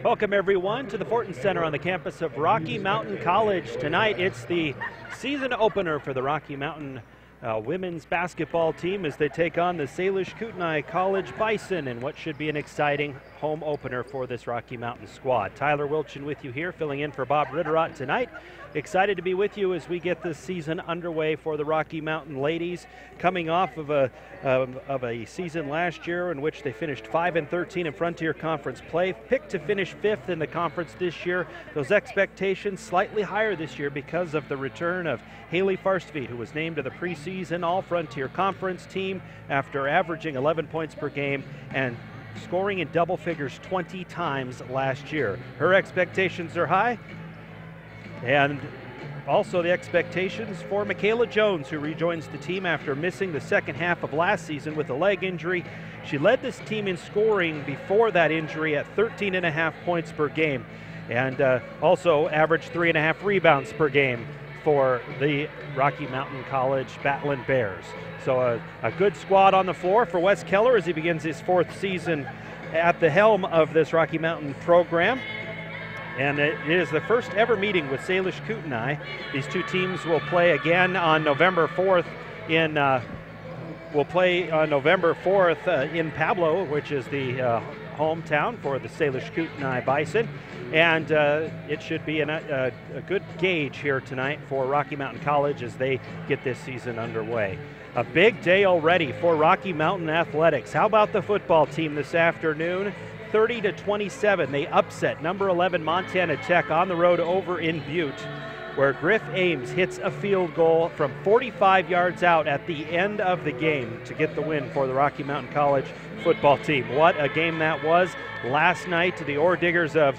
Welcome everyone to the Fortin Center on the campus of Rocky Mountain College. Tonight it's the season opener for the Rocky Mountain women's basketball team as they take on the Salish Kootenai College Bison in what should be an exciting home opener for this Rocky Mountain squad. Tyler Wilchin with you here, filling in for Bob Ritterott tonight. Excited to be with you as we get this season underway for the Rocky Mountain ladies, coming off of a season last year in which they finished 5-13 in Frontier Conference play, picked to finish 5th in the conference this year. Those expectations slightly higher this year because of the return of Haley Farstveit, who was named to the preseason All-Frontier Conference team after averaging 11 points per game and scoring in double figures 20 times last year. Her expectations are high, and also the expectations for Michaela Jones, who rejoins the team after missing the second half of last season with a leg injury. She led this team in scoring before that injury at 13.5 points per game, and also averaged 3.5 rebounds per game for the Rocky Mountain College Battlin Bears. So a good squad on the floor for Wes Keller as he begins his 4th season at the helm of this Rocky Mountain program. And it is the first ever meeting with Salish Kootenai. These two teams will play again on November 4th in in Pablo, which is the hometown for the Salish Kootenai Bison. And it should be a good gauge here tonight for Rocky Mountain College as they get this season underway. A big day already for Rocky Mountain Athletics. How about the football team this afternoon? 30-27, they upset number 11 Montana Tech on the road over in Butte, where Griff Ames hits a field goal from 45 yards out at the end of the game to get the win for the Rocky Mountain College football team. What a game that was. Last night, the Ore Diggers of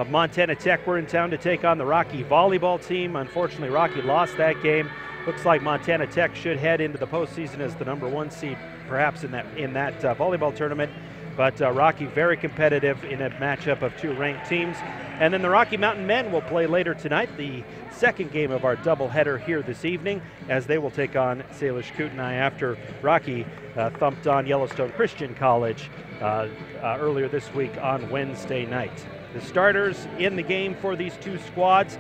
Montana Tech were in town to take on the Rocky volleyball team. Unfortunately, Rocky lost that game. Looks like Montana Tech should head into the postseason as the number 1 seed, perhaps in that volleyball tournament. But Rocky very competitive in a matchup of 2 ranked teams. And then the Rocky Mountain men will play later tonight, the second game of our doubleheader here this evening, as they will take on Salish Kootenai after Rocky thumped on Yellowstone Christian College earlier this week on Wednesday night. The starters in the game for these two squads.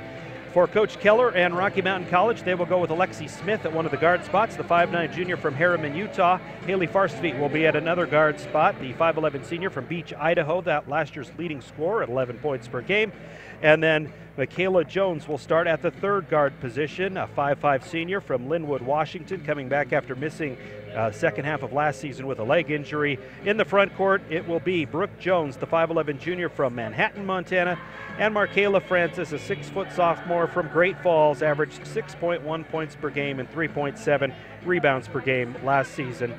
For Coach Keller and Rocky Mountain College, they will go with Alexi Smith at one of the guard spots, the 5'9 junior from Harriman, Utah. Haley Farstveit will be at another guard spot, the 5'11 senior from Beach, Idaho, that last year's leading scorer at 11 points per game. And then Michaela Jones will start at the 3rd guard position, a 5'5 senior from Linwood, Washington, coming back after missing second half of last season with a leg injury. In the front court, it will be Brooke Jones, the 5'11 junior from Manhattan, Montana, and Markayla Francis, a 6-foot sophomore from Great Falls, averaged 6.1 points per game and 3.7 rebounds per game last season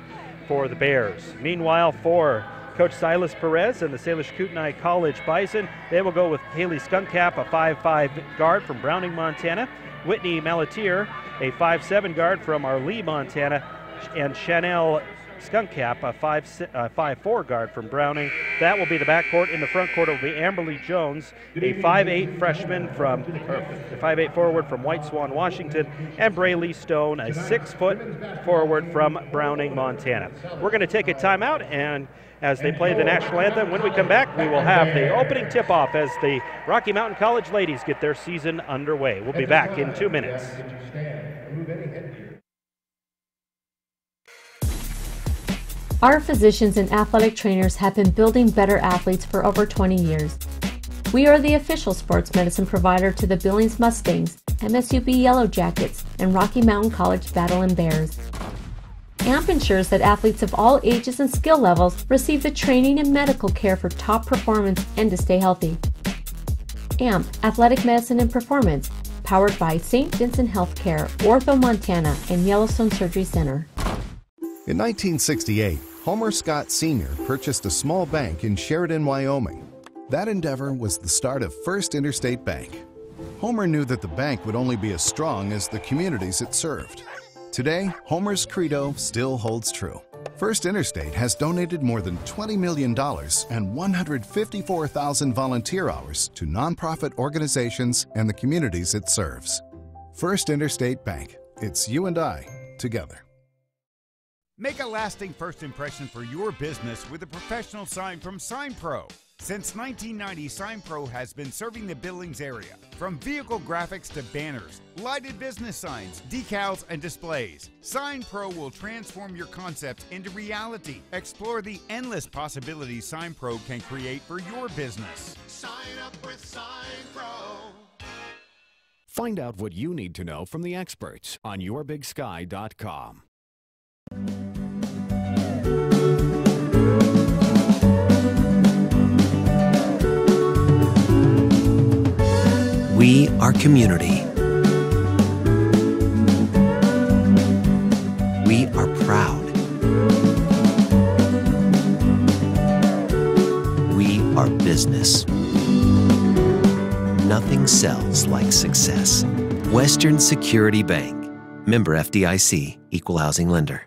for the Bears. Meanwhile, for Coach Silas Perez and the Salish Kootenai College Bison, they will go with Haley Skunkcap, a 5'5 guard from Browning, Montana, Whitney Malatier, a 5'7 guard from Arlee, Montana, and Chanel Skunkcap, a 5'4 guard from Browning. That will be the backcourt. In the front court, it will be Amberly Jones, a 5'8 freshman from, or 5'8 forward from White Swan, Washington, and Braylee Stone, a 6-foot forward from Browning, Montana. We're going to take a timeout, and as they play the national anthem, when we come back, we will have the opening tip-off as the Rocky Mountain College ladies get their season underway. We'll be back in 2 minutes. Our physicians and athletic trainers have been building better athletes for over 20 years. We are the official sports medicine provider to the Billings Mustangs, MSUB Yellow Jackets, and Rocky Mountain College Battlin Bears. AMP ensures that athletes of all ages and skill levels receive the training and medical care for top performance and to stay healthy. AMP, Athletic Medicine and Performance, powered by St. Vincent Healthcare, Ortho, Montana, and Yellowstone Surgery Center. In 1968, Homer Scott Sr. purchased a small bank in Sheridan, Wyoming. That endeavor was the start of First Interstate Bank. Homer knew that the bank would only be as strong as the communities it served. Today, Homer's credo still holds true. First Interstate has donated more than $20 million and 154,000 volunteer hours to nonprofit organizations and the communities it serves. First Interstate Bank. It's you and I together. Make a lasting first impression for your business with a professional sign from Sign Pro. Since 1990, Sign Pro has been serving the Billings area. From vehicle graphics to banners, lighted business signs, decals, and displays, Sign Pro will transform your concepts into reality. Explore the endless possibilities Sign Pro can create for your business. Sign up with Sign Pro. Find out what you need to know from the experts on YourBigSky.com. We are community. We are proud. We are business. Nothing sells like success. Western Security Bank. Member FDIC, Equal Housing Lender.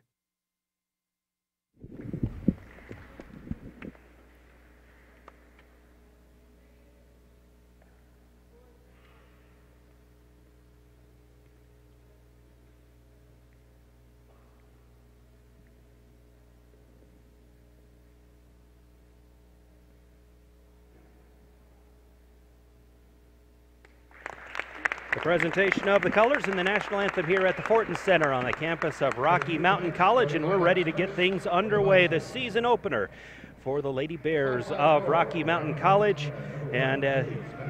The presentation of the colors and the national anthem here at the Fortin Center on the campus of Rocky Mountain College, and we're ready to get things underway. The season opener for the Lady Bears of Rocky Mountain College, and it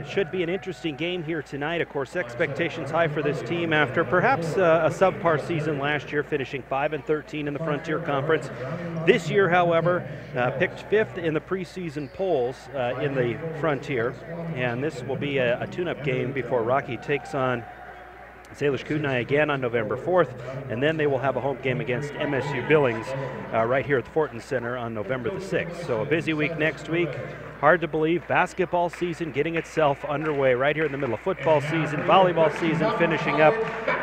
should be an interesting game here tonight. Of course, expectations high for this team after perhaps a subpar season last year, finishing 5-13 in the Frontier Conference. This year, however, picked 5th in the preseason polls in the Frontier, and this will be a tune-up game before Rocky takes on Salish Kootenai again on November 4th, and then they will have a home game against MSU Billings right here at the Fortin Center on November the 6th. So a busy week next week. Hard to believe, basketball season getting itself underway right here in the middle of football season, volleyball season finishing up.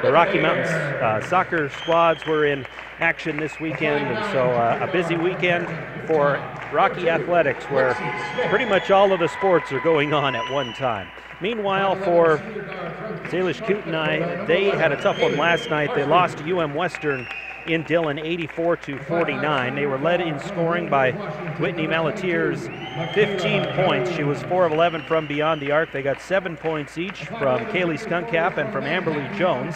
The Rocky Mountain soccer squads were in action this weekend, and so a busy weekend for Rocky Athletics, where pretty much all of the sports are going on at one time. Meanwhile, for Salish Kootenai, they had a tough one last night. They lost to UM Western in Dillon 84-49. They were led in scoring by Whitney Malatiers, 15 points. She was 4 of 11 from beyond the arc. They got 7 points each from Kaylee Skunkcap and from Amberly Jones.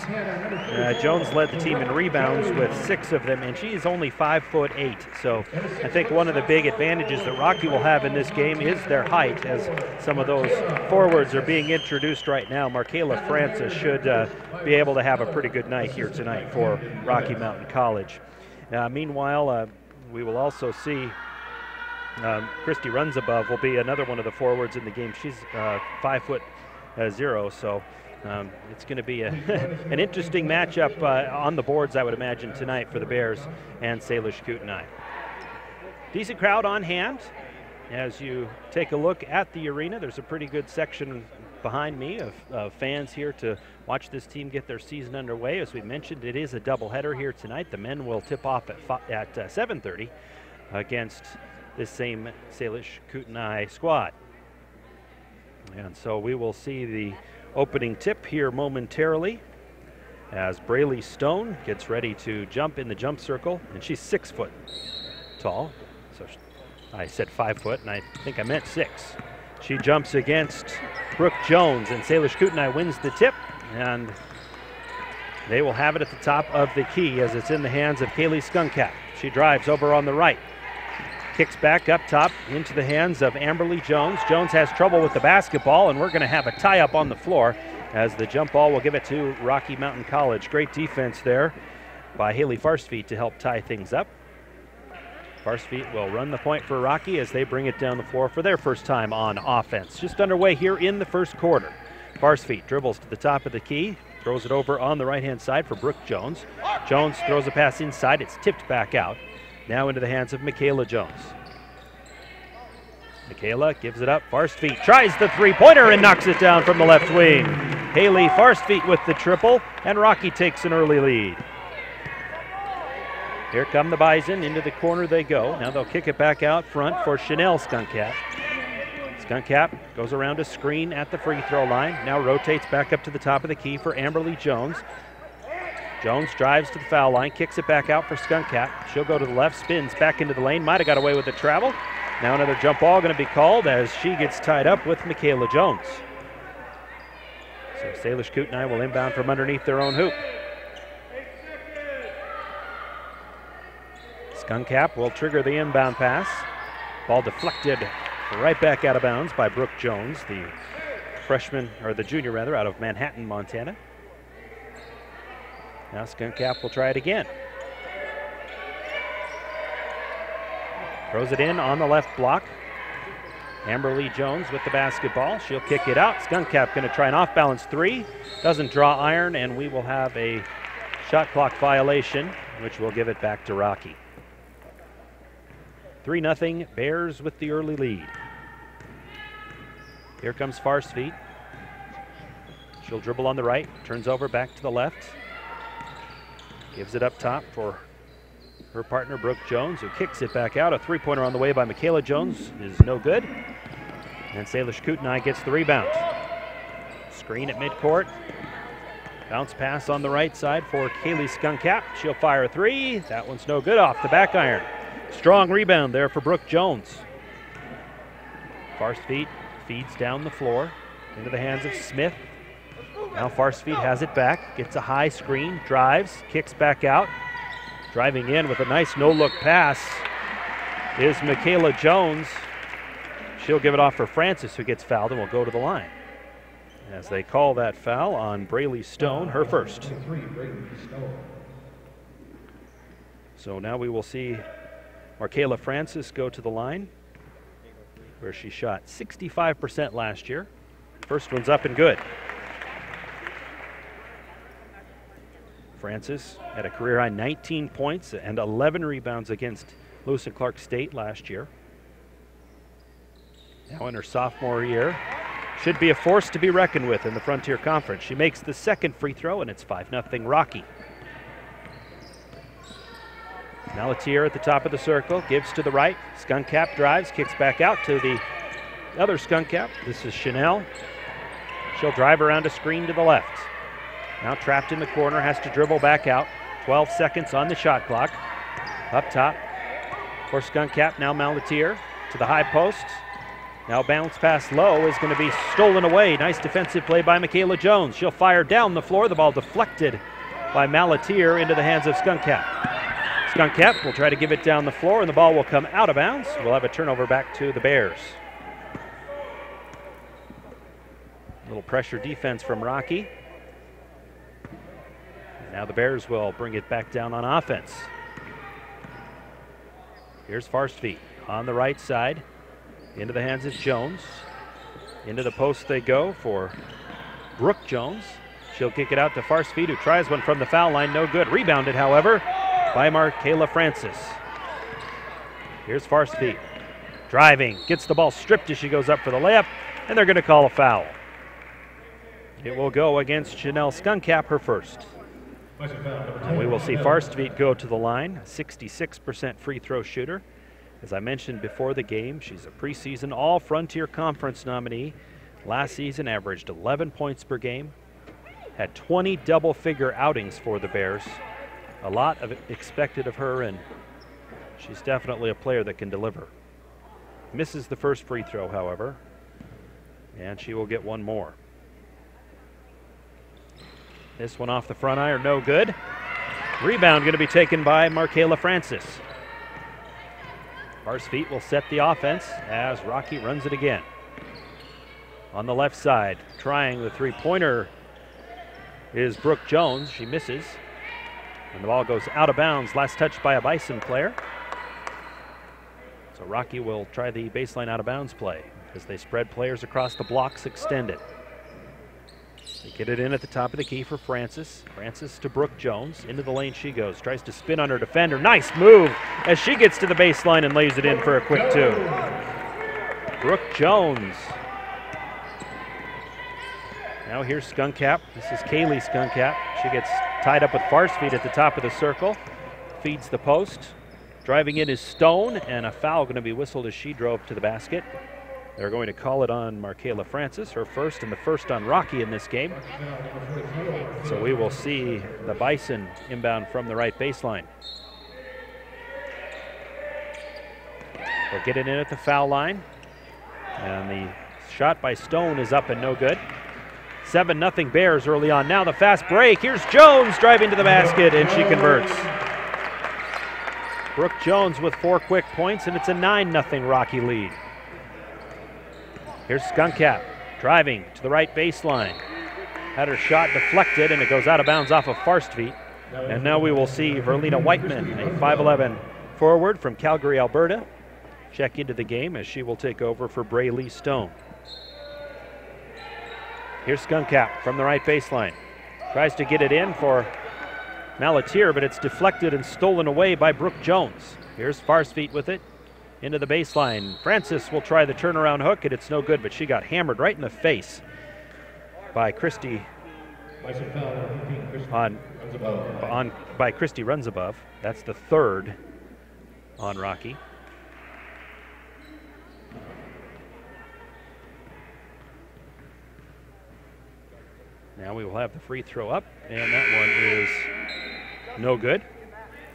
Jones led the team in rebounds with 6 of them, and she is only 5'8". So I think one of the big advantages that Rocky will have in this game is their height, as some of those forwards are being introduced right now. Markayla Francis should be able to have a pretty good night here tonight for Rocky Mountain College. Meanwhile, we will also see Christy Runsabove will be another one of the forwards in the game. She's 5'0", so it's going to be an interesting matchup on the boards, I would imagine, tonight for the Bears and Salish Kootenai. Decent crowd on hand. As you take a look at the arena, there's a pretty good section behind me of fans here to watch this team get their season underway. As we mentioned, it is a doubleheader here tonight. The men will tip off at 7:30 against this same Salish Kootenai squad. And so we will see the opening tip here momentarily as Braylee Stone gets ready to jump in the jump circle, and she's 6 foot tall. So I said 5 foot, and I think I meant 6. She jumps against Brooke Jones, and Salish Kootenai wins the tip, and they will have it at the top of the key as it's in the hands of Kaylee Skunkcap. She drives over on the right, kicks back up top into the hands of Amberly Jones. Jones has trouble with the basketball, and we're going to have a tie-up on the floor as the jump ball will give it to Rocky Mountain College. Great defense there by Haley Farsfeet to help tie things up. Farsfeet will run the point for Rocky as they bring it down the floor for their first time on offense. Just underway here in the first quarter. Farsfeet dribbles to the top of the key, throws it over on the right-hand side for Brooke Jones. Jones throws a pass inside. It's tipped back out. Now into the hands of Makayla Jones. Makayla gives it up. Farsfeet tries the three-pointer and knocks it down from the left wing. Haley Farsfeet with the triple, and Rocky takes an early lead. Here come the Bison. Into the corner they go. Now they'll kick it back out front for Chanel Skunkcap. Skunkcap goes around a screen at the free throw line. Now rotates back up to the top of the key for Amberly Jones. Jones drives to the foul line, kicks it back out for Skunk Cap. She'll go to the left, spins back into the lane. Might have got away with the travel. Now another jump ball going to be called as she gets tied up with Michaela Jones. So Salish Kootenai will inbound from underneath their own hoop. Skunk Cap will trigger the inbound pass. Ball deflected right back out of bounds by Brooke Jones, the freshman, or the junior rather, out of Manhattan, Montana. Now Skunk Cap will try it again. Throws it in on the left block. Amberly Jones with the basketball. She'll kick it out. Skunk Cap going to try an off-balance three. Doesn't draw iron, and we will have a shot clock violation, which will give it back to Rocky. 3-0, Bears with the early lead. Here comes Farsfeet. She'll dribble on the right, turns over back to the left. Gives it up top for her partner, Brooke Jones, who kicks it back out. A three-pointer on the way by Michaela Jones is no good. And Salish Kootenai gets the rebound. Screen at midcourt. Bounce pass on the right side for Kaylee Skunk Cap. She'll fire a three. That one's no good, off the back iron. Strong rebound there for Brooke Jones. Farsfeet feeds down the floor into the hands of Smith. Now Farsfeet has it back, gets a high screen, drives, kicks back out. Driving in with a nice no-look pass is Michaela Jones. She'll give it off for Francis, who gets fouled and will go to the line. As they call that foul on Braylee Stone, her first. So now we will see Markayla Francis go to the line, where she shot 65% last year. First one's up and good. Francis had a career-high 19 points and 11 rebounds against Lewis and Clark State last year. Now in her sophomore year, should be a force to be reckoned with in the Frontier Conference. She makes the second free throw, and it's 5-0 Rocky. Malatier at the top of the circle, gives to the right. Skunk Cap drives, kicks back out to the other Skunk Cap. This is Chanel. She'll drive around a screen to the left. Now trapped in the corner, has to dribble back out. 12 seconds on the shot clock. Up top for Skunk Cap, now Malatier to the high post. Now bounce pass low is going to be stolen away. Nice defensive play by Michaela Jones. She'll fire down the floor. The ball deflected by Malatier into the hands of Skunk Cap. Skunk Cap will try to give it down the floor, and the ball will come out of bounds. We'll have a turnover back to the Bears. A little pressure defense from Rocky. Now the Bears will bring it back down on offense. Here's Farsfeet on the right side. Into the hands of Jones. Into the post they go for Brooke Jones. She'll kick it out to Farsfeet, who tries one from the foul line. No good. Rebounded, however, by Markayla Francis. Here's Farsfeet. Driving. Gets the ball stripped as she goes up for the layup, and they're going to call a foul. It will go against Chanel Skunk Cap, her first. And we will see Farsfeet go to the line, 66% free throw shooter. As I mentioned before the game, she's a preseason All-Frontier Conference nominee. Last season averaged 11 points per game, had 20 double-figure outings for the Bears. A lot of expected of her, and she's definitely a player that can deliver. Misses the first free throw, however, and she will get one more. This one off the front iron, no good. Rebound going to be taken by Markayla Francis. Farsfeet will set the offense as Rocky runs it again. On the left side, trying the three-pointer is Brooke Jones. She misses. And the ball goes out of bounds. Last touched by a Bison player. So Rocky will try the baseline out of bounds play as they spread players across the blocks, extend it. They get it in at the top of the key for Francis. Francis to Brooke Jones. Into the lane she goes. Tries to spin on her defender. Nice move as she gets to the baseline and lays it in for a quick two. Brooke Jones. Now here's Skunk Cap. This is Kaylee Skunk Cap. She gets tied up with Farsfeet at the top of the circle. Feeds the post. Driving in is Stone, and a foul going to be whistled as she drove to the basket. They're going to call it on Markayla Francis, her first, and the first on Rocky in this game. So we will see the Bison inbound from the right baseline. They'll get it in at the foul line. And the shot by Stone is up and no good. 7-0 Bears early on. Now the fast break. Here's Jones driving to the basket, and she converts. Brooke Jones with 4 quick points, and it's a 9-0 Rocky lead. Here's Skunkcap driving to the right baseline. Had her shot deflected, and it goes out of bounds off of Farstveit. And now we will see Verlina Whiteman, a 5'11" forward from Calgary, Alberta, check into the game as she will take over for Braylee Stone. Here's Skunkcap from the right baseline. Tries to get it in for Malatier, but it's deflected and stolen away by Brooke Jones. Here's Farstveit with it into the baseline. Francis will try the turnaround hook, and it's no good, but she got hammered right in the face by Christy by Christy Runs Above. That's the 3rd on Rocky. Now we will have the free throw up, and that one is no good.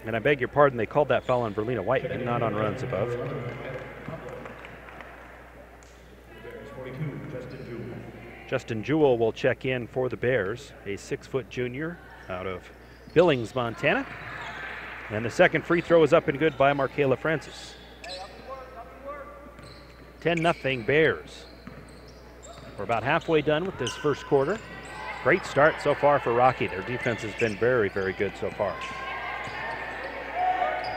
And I beg your pardon, they called that foul on Verlina Whiteman, not on Runs Above. Justin Jewell will check in for the Bears, a 6-foot junior out of Billings, Montana. And the second free throw is up and good by Markayla Francis. 10-0 Bears. We're about halfway done with this first quarter. Great start so far for Rocky. Their defense has been very, very good so far.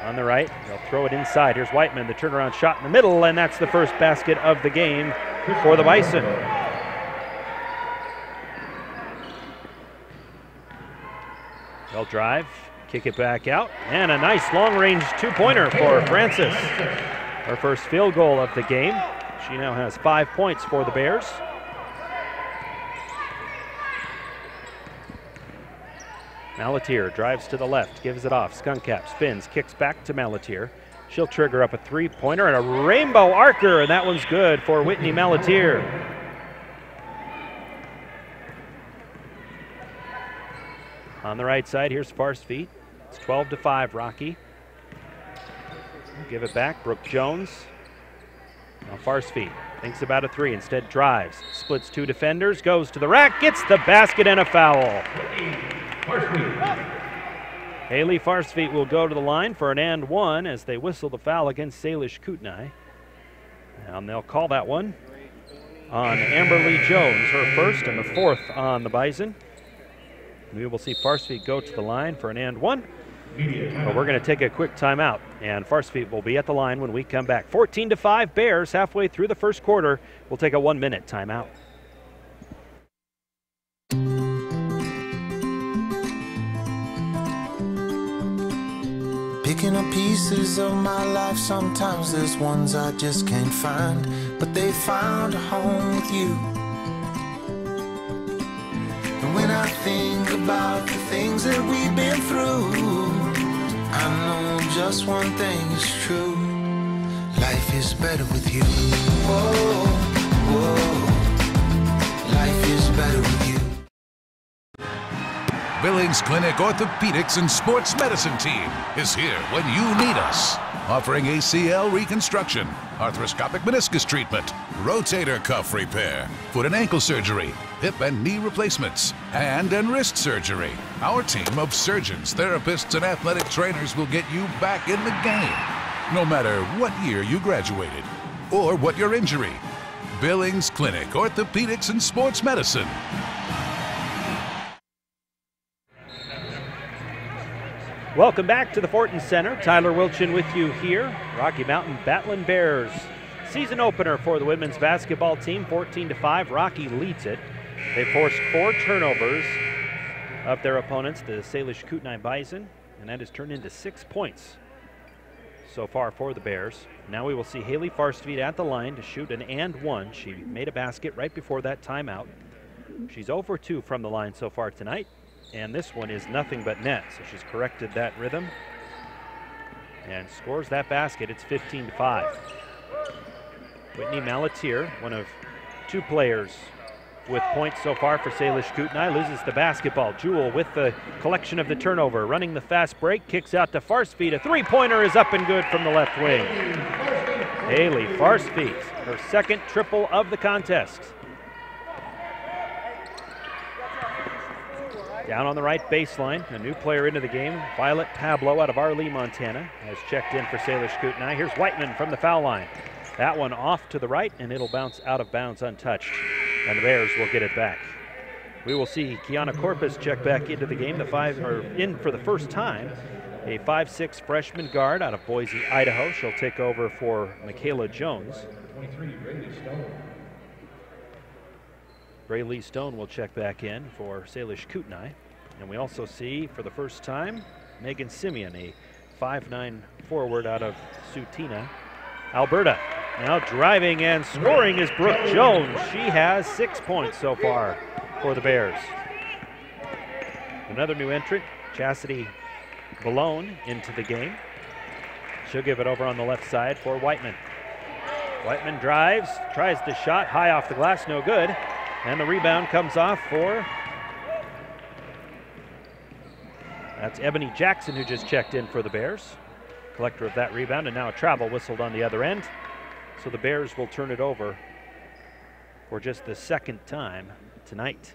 On the right, they'll throw it inside. Here's Whiteman, the turnaround shot in the middle, and that's the first basket of the game for the Bison. They'll drive, kick it back out, and a nice long-range two-pointer for Francis. Her first field goal of the game. She now has 5 points for the Bears. Malatier drives to the left, gives it off. Skunkcap spins, kicks back to Malatier. She'll trigger up a 3-pointer and a rainbow archer, and that one's good for Whitney Malatier. On the right side, here's Farstveit. It's 12-5 Rocky. Give it back, Brooke Jones. Now Farstveit thinks about a 3, instead drives, splits 2 defenders, goes to the rack, gets the basket and a foul. Haley Farstveit will go to the line for an and 1 as they whistle the foul against Salish Kootenai. And they'll call that one on Amberly Jones, her first and the 4th on the Bison. We will see Farstveit go to the line for an and 1. But we're going to take a quick timeout, and Farstveit will be at the line when we come back. 14-5 Bears halfway through the first quarter. We'll take a 1-minute timeout. Picking up pieces of my life, sometimes there's ones I just can't find, but they found a home with you. And when I think about the things that we've been through, I know just one thing is true. Life is better with you. Whoa, whoa. Life is better with you. Billings Clinic Orthopedics and Sports Medicine Team is here when you need us. Offering ACL reconstruction, arthroscopic meniscus treatment, rotator cuff repair, foot and ankle surgery, hip and knee replacements, hand and wrist surgery. Our team of surgeons, therapists, and athletic trainers will get you back in the game, no matter what year you graduated or what your injury. Billings Clinic Orthopedics and Sports Medicine. Welcome back to the Fortin Center. Tyler Wilchin with you here. Rocky Mountain Battlin Bears season opener for the women's basketball team, 14-5. Rocky leads it. They forced 4 turnovers of their opponents, the Salish Kootenai Bison, and that has turned into 6 points so far for the Bears. Now we will see Haley Farstveit at the line to shoot an and 1. She made a basket right before that timeout. She's 0 for 2 from the line so far tonight. And this one is nothing but net, so she's corrected that rhythm and scores that basket. It's 15-5. Whitney Malatier, one of 2 players with points so far for Salish Kootenai, loses the basketball. Jewell with the collection of the turnover, running the fast break, kicks out to Farsfeet. A 3-pointer is up and good from the left wing. Haley Farsfeet, her second triple of the contest. Down on the right baseline, a new player into the game, Violet Pablo out of Arlee, Montana, has checked in for Salish Kootenai. Here's Whiteman from the foul line. That one off to the right, and it'll bounce out of bounds untouched, and the Bears will get it back. We will see Kiana Corpus check back into the game, in for the first time, a 5'6" freshman guard out of Boise, Idaho. She'll take over for Michaela Jones. Braylee Stone will check back in for Salish Kootenai. And we also see, for the first time, Megan Simeon, a 5'9" forward out of Sutina, Alberta. Now driving and scoring is Brooke Jones. She has 6 points so far for the Bears. Another new entrant, Chastity Balone, into the game. She'll give it over on the left side for Whiteman. Whiteman drives, tries the shot, high off the glass, no good. And the rebound comes off for, that's Ebony Jackson, who just checked in for the Bears. Collector of that rebound, and now a travel whistled on the other end. So the Bears will turn it over for just the second time tonight.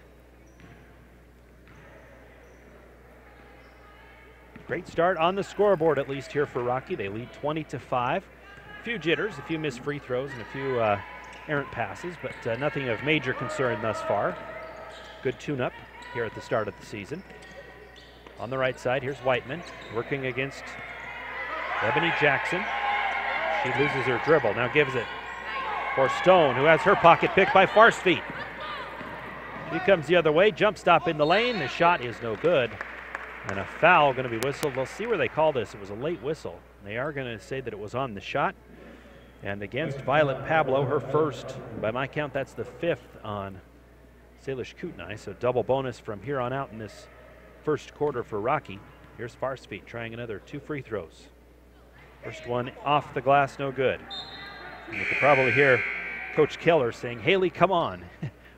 Great start on the scoreboard, at least here for Rocky. They lead 20-5. A few jitters, a few missed free throws, and a few errant passes, but nothing of major concern thus far. Good tune-up here at the start of the season. On the right side, here's Whiteman working against Ebony Jackson. She loses her dribble, now gives it for Stone, who has her pocket picked by Farsfeet. She comes the other way, jump stop in the lane. The shot is no good, and a foul going to be whistled. We'll see where they call this. It was a late whistle. They are going to say that it was on the shot. And against Violet Pablo, her first. By my count, that's the 5th on Salish Kootenai, so double bonus from here on out in this first quarter for Rocky. Here's Farsfeet trying another 2 free throws. First one off the glass, no good. And you can probably hear Coach Keller saying, "Haley, come on,"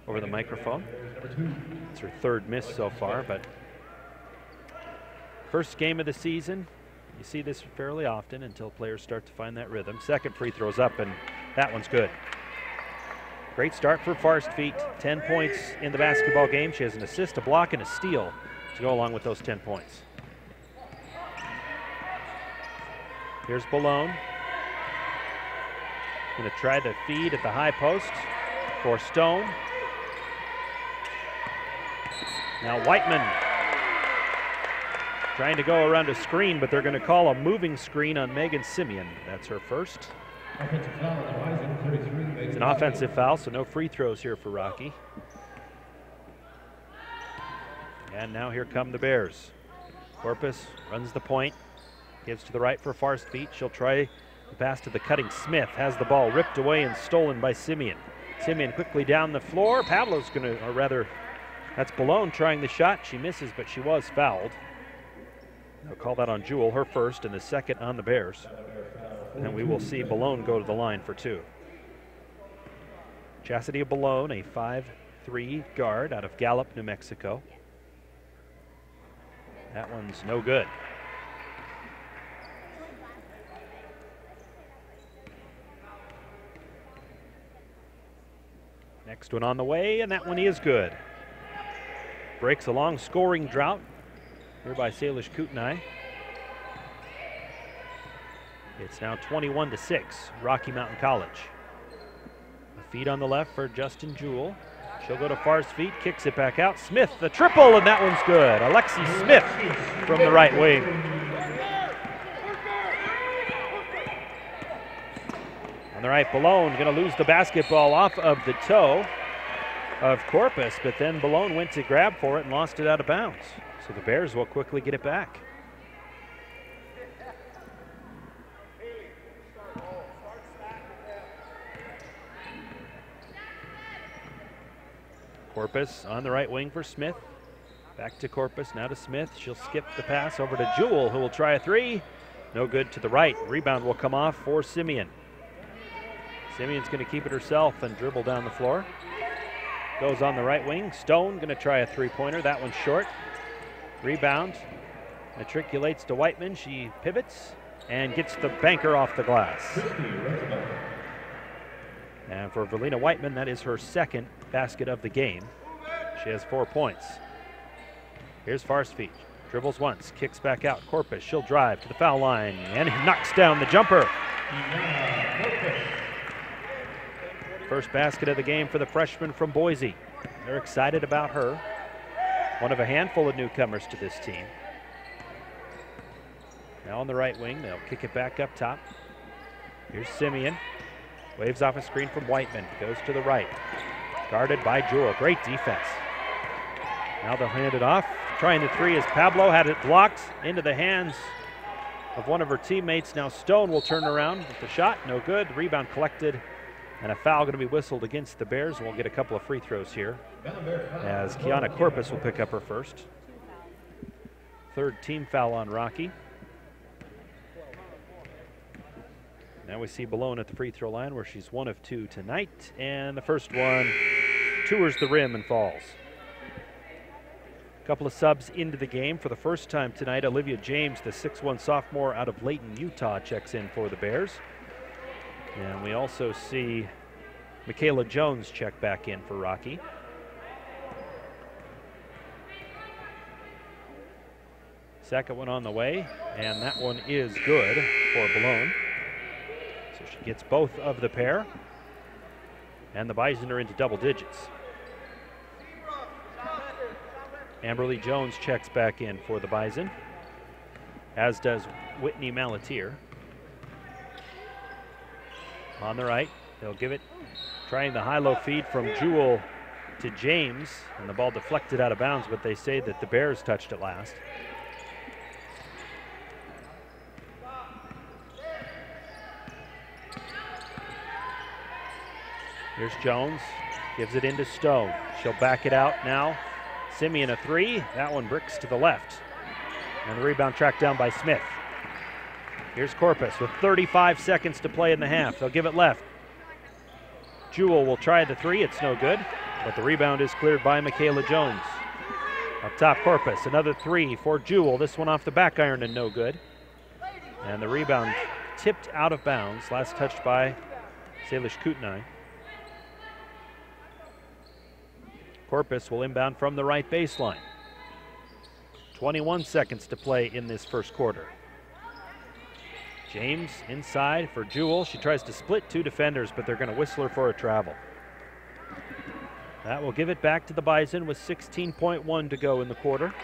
over the microphone. It's her 3rd miss so far, but first game of the season. You see this fairly often until players start to find that rhythm. Second free throw's up, and that one's good. Great start for Farsfeet. 10 points in the basketball game. She has an assist, a block, and a steal to go along with those 10 points. Here's Balone. Going to try the feed at the high post for Stone. Now Whiteman trying to go around a screen, but they're going to call a moving screen on Megan Simeon. That's her first. It's an offensive foul, so no free throws here for Rocky. And now here come the Bears. Corpus runs the point, gives to the right for Farsfeet. She'll try the pass to the cutting Smith, has the ball ripped away and stolen by Simeon. Simeon quickly down the floor. Pablo's going to, or rather, that's Balone trying the shot. She misses, but she was fouled. They'll call that on Jewell, her first, and the second on the Bears. And we will see Balone go to the line for 2. Chastity Balone, a 5'3" guard out of Gallup, New Mexico. That one's no good. Next one on the way, and that one is good. Breaks a long scoring drought here by Salish Kootenai. It's now 21-6, Rocky Mountain College. A feed on the left for Justin Jewell. She'll go to Farsfeet, kicks it back out. Smith, the triple, and that one's good. Alexi Smith from the right wing. On the right, Balone going to lose the basketball off of the toe of Corpus, but then Balone went to grab for it and lost it out of bounds. So the Bears will quickly get it back. Corpus on the right wing for Smith. Back to Corpus, now to Smith. She'll skip the pass over to Jewell, who will try a 3. No good to the right. Rebound will come off for Simeon. Simeon's going to keep it herself and dribble down the floor. Goes on the right wing. Stone going to try a three-pointer. That one's short. Rebound. Matriculates to Whiteman. She pivots and gets the banker off the glass. And for Verlina Whiteman, that is her second basket of the game. She has 4 points. Here's Farsfeet. Dribbles once, kicks back out. Corpus, she'll drive to the foul line and knocks down the jumper. First basket of the game for the freshman from Boise. They're excited about her. One of a handful of newcomers to this team. Now on the right wing, they'll kick it back up top. Here's Simeon. Waves off a screen from Whiteman. Goes to the right. Guarded by Jewell. Great defense. Now they'll hand it off. Trying the three as Pablo had it blocked into the hands of one of her teammates. Now Stone will turn around with the shot. No good. Rebound collected. And a foul going to be whistled against the Bears. We'll get a couple of free throws here as Kiana Corpus will pick up her first. Third team foul on Rocky. Now we see Malone at the free throw line where she's 1 of 2 tonight. And the first one tours the rim and falls. A couple of subs into the game for the first time tonight. Olivia James, the 6'1 sophomore out of Layton, Utah, checks in for the Bears. And we also see Michaela Jones check back in for Rocky. Second one on the way, and that one is good for Malone. So she gets both of the pair, and the Bison are into double digits. Amberly Jones checks back in for the Bison, as does Whitney Malatier. On the right, they'll give it, trying the high-low feed from Jewell to James, and the ball deflected out of bounds, but they say that the Bears touched it last. Here's Jones, gives it into Stone. She'll back it out now. Simeon a three, that one bricks to the left. And the rebound tracked down by Smith. Here's Corpus with 35 seconds to play in the half. They'll give it left. Jewell will try the three, it's no good, but the rebound is cleared by Michaela Jones. Up top, Corpus, another three for Jewell. This one off the back iron and no good. And the rebound tipped out of bounds, last touched by Salish Kootenai. Corpus will inbound from the right baseline. 21 seconds to play in this first quarter. James inside for Jewell. She tries to split two defenders, but they're going to whistle her for a travel. That will give it back to the Bison with 16.1 to go in the quarter.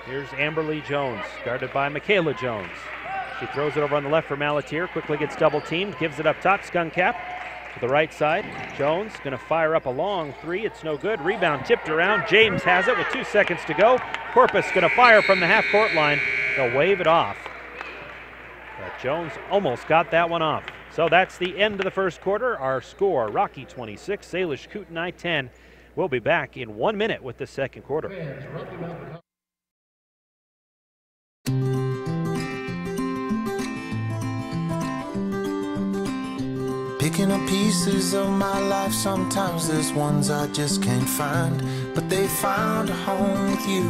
Here's Amberly Jones, guarded by Michaela Jones. She throws it over on the left for Malatier, quickly gets double teamed, gives it up top, Skunkcap to the right side. Jones gonna fire up a long three, it's no good. Rebound tipped around, James has it with 2 seconds to go. Corpus gonna fire from the half court line. They'll wave it off. But Jones almost got that one off. So that's the end of the first quarter. Our score, Rocky 26, Salish Kootenai 10. We'll be back in 1 minute with the second quarter. Picking up pieces of my life, sometimes there's ones I just can't find, but they found a home with you.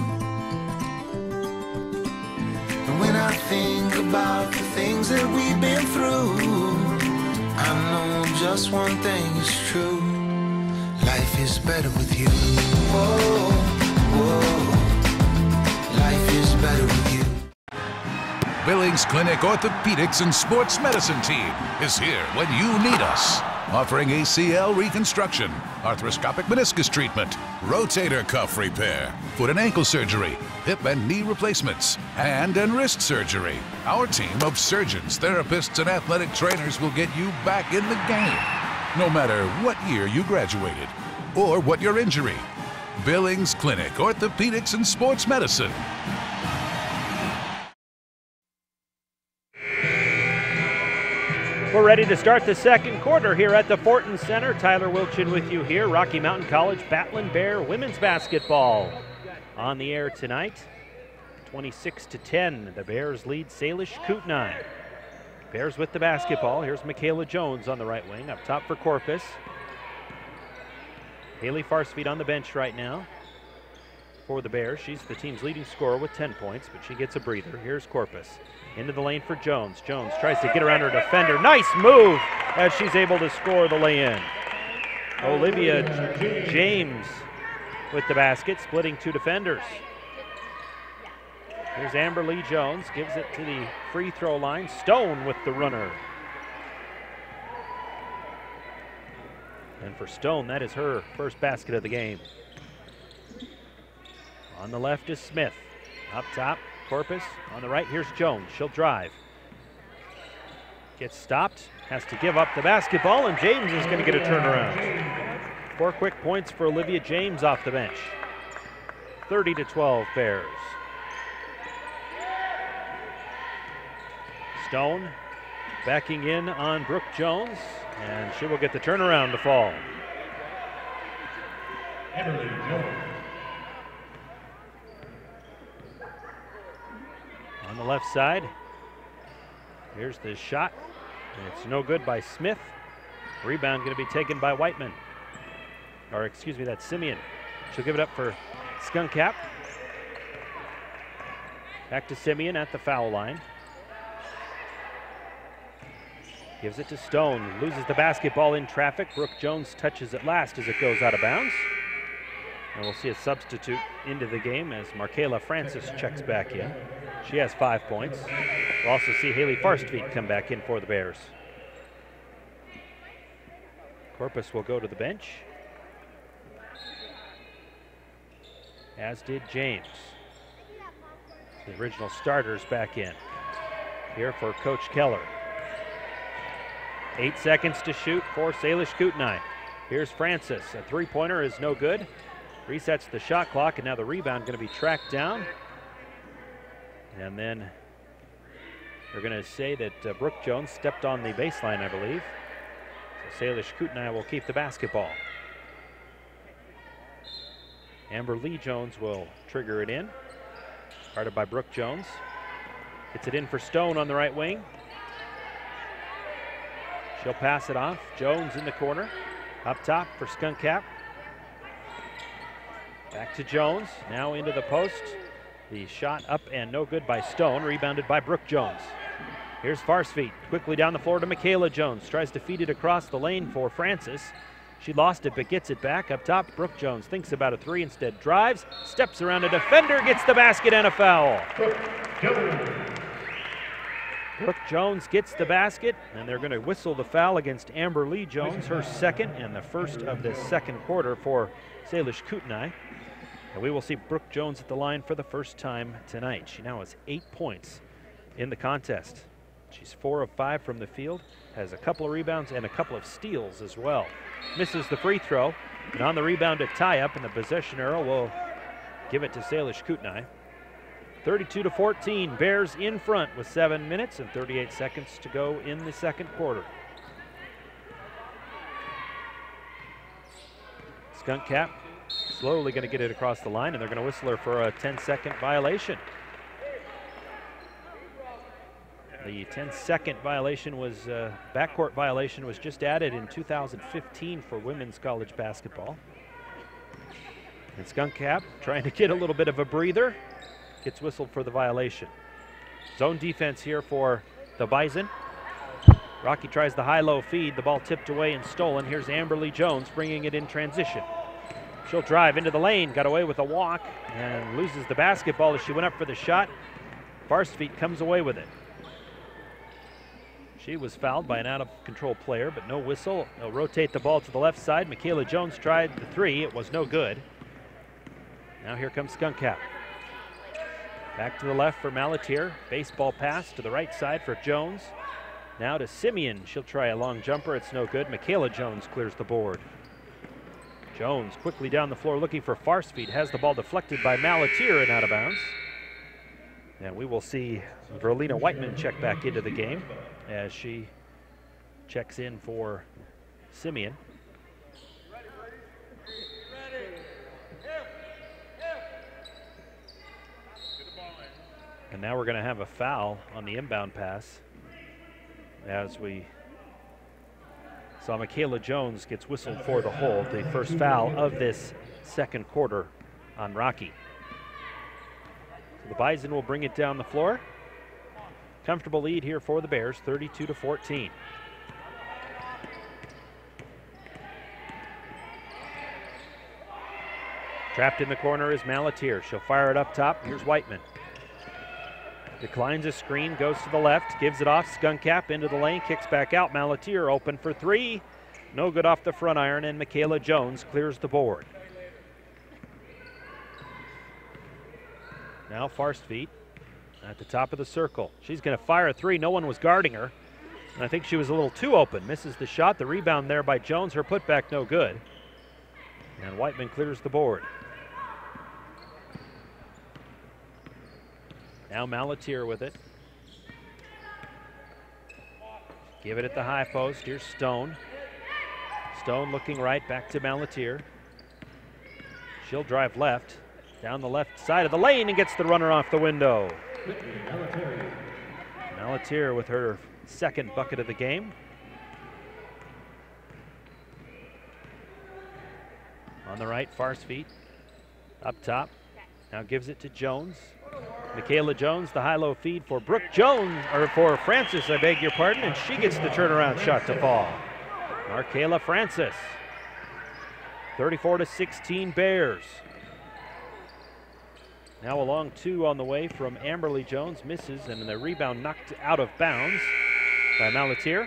And when I think about the things that we've been through, I know just one thing is true. Life is better with you. Whoa, whoa. Life is better with you. Billings Clinic Orthopedics and Sports Medicine Team is here when you need us. Offering ACL reconstruction, arthroscopic meniscus treatment, rotator cuff repair, foot and ankle surgery, hip and knee replacements, hand and wrist surgery. Our team of surgeons, therapists, and athletic trainers will get you back in the game, no matter what year you graduated or what your injury. Billings Clinic Orthopedics and Sports Medicine. We're ready to start the second quarter here at the Fortin Center. Tyler Wilchin with you here. Rocky Mountain College Battlin Bear women's basketball on the air tonight. 26-10, the Bears lead Salish Kootenai. Bears with the basketball. Here's Michaela Jones on the right wing, up top for Corpus. Haley Farsfeet on the bench right now for the Bears. She's the team's leading scorer with 10 points, but she gets a breather. Here's Corpus into the lane for Jones. Jones tries to get around her defender. Nice move as she's able to score the lay-in. Olivia James with the basket, splitting two defenders. Here's Amber Lee Jones, gives it to the free throw line. Stone with the runner. And for Stone, that is her first basket of the game. On the left is Smith. Up top, Corpus. On the right, here's Jones. She'll drive. Gets stopped, has to give up the basketball, and James is going to get a turnaround. 4 quick points for Olivia James off the bench. 30-12 Bears. Stone backing in on Brooke Jones, and she will get the turnaround to fall. On the left side, here's the shot. And it's no good by Smith. Rebound going to be taken by Whiteman. Or excuse me, that's Simeon. She'll give it up for Skunkcap. Back to Simeon at the foul line. Gives it to Stone, loses the basketball in traffic. Brooke Jones touches it last as it goes out of bounds. And we'll see a substitute into the game as Markayla Francis checks back in. She has 5 points. We'll also see Haley Farsfeet come back in for the Bears. Corpus will go to the bench, as did James. The original starters back in. Here for Coach Keller. 8 seconds to shoot for Salish Kootenai. Here's Francis. A three-pointer is no good. Resets the shot clock, and now the rebound going to be tracked down. And then they're going to say that Brooke Jones stepped on the baseline, I believe. So Salish Kootenai will keep the basketball. Amber Lee Jones will trigger it in. Guarded by Brooke Jones. Gets it in for Stone on the right wing. She'll pass it off. Jones in the corner. Up top for Skunkcap. Back to Jones. Now into the post. The shot up and no good by Stone. Rebounded by Brooke Jones. Here's Farsfeet. Quickly down the floor to Michaela Jones. Tries to feed it across the lane for Francis. She lost it but gets it back. Up top, Brooke Jones thinks about a three, instead drives. Steps around a defender, gets the basket and a foul. Brooke Jones gets the basket, and they're going to whistle the foul against Amber Lee Jones, her second and the first of the second quarter for Salish Kootenai. And we will see Brooke Jones at the line for the first time tonight. She now has 8 points in the contest. She's 4 of 5 from the field, has a couple of rebounds and a couple of steals as well. Misses the free throw, and on the rebound a tie-up, and the possession arrow will give it to Salish Kootenai. 32-14, Bears in front with 7 minutes and 38 seconds to go in the second quarter. Skunkcap slowly going to get it across the line, and they're going to whistle her for a 10-second violation. The 10-second violation was, backcourt violation was just added in 2015 for women's college basketball. And Skunkcap trying to get a little bit of a breather. Gets whistled for the violation. Zone defense here for the Bison. Rocky tries the high-low feed. The ball tipped away and stolen. Here's Amber Lee Jones bringing it in transition. She'll drive into the lane. Got away with a walk and loses the basketball as she went up for the shot. Farsfeet comes away with it. She was fouled by an out-of-control player, but no whistle. They'll rotate the ball to the left side. Michaela Jones tried the three. It was no good. Now here comes Skunkcap. Back to the left for Malatier. Baseball pass to the right side for Jones. Now to Simeon. She'll try a long jumper. It's no good. Michaela Jones clears the board. Jones quickly down the floor looking for Farsfeet. Has the ball deflected by Malatier and out of bounds. And we will see Verlina Whiteman check back into the game as she checks in for Simeon. And now we're going to have a foul on the inbound pass, as we saw Michaela Jones gets whistled for the hold, the first foul of this second quarter on Rocky. So the Bison will bring it down the floor. Comfortable lead here for the Bears, 32-14. Trapped in the corner is Malatier. She'll fire it up top. Here's Whiteman. Declines a screen, goes to the left, gives it off. Skunkcap into the lane, kicks back out. Malatier open for three. No good off the front iron, and Michaela Jones clears the board. Now Farstveet at the top of the circle. She's going to fire a three. No one was guarding her. And I think she was a little too open. Misses the shot. The rebound there by Jones. Her putback no good. And Whiteman clears the board. Now Malatier with it. Give it at the high post. Here's Stone. Stone looking right, back to Malatier. She'll drive left, down the left side of the lane, and gets the runner off the window. Malatier with her second bucket of the game. On the right, Farstveet up top. Now gives it to Jones. Michaela Jones, the high-low feed for Brooke Jones, or for Francis, I beg your pardon, and she gets the turnaround shot to fall. Markayla Francis. 34-16 Bears. Now a long two on the way from Amberly Jones, misses, and the rebound knocked out of bounds by Malatier.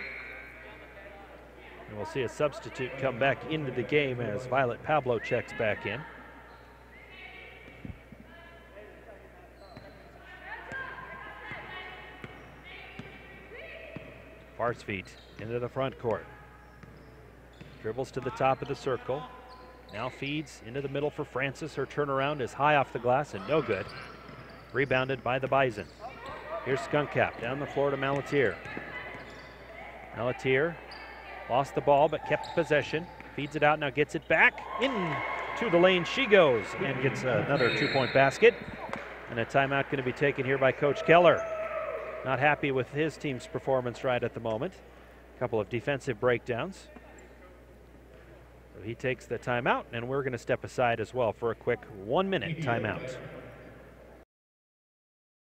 And we'll see a substitute come back into the game as Violet Pablo checks back in. Farstveet into the front court. Dribbles to the top of the circle. Now feeds into the middle for Francis. Her turnaround is high off the glass and no good. Rebounded by the Bison. Here's Skunkcap down the floor to Malatier. Malatier lost the ball but kept possession. Feeds it out, now gets it back. Into the lane she goes and gets another two-point basket. And a timeout going to be taken here by Coach Keller. Not happy with his team's performance right at the moment. A couple of defensive breakdowns. So he takes the timeout, and we're going to step aside as well for a quick 1-minute timeout.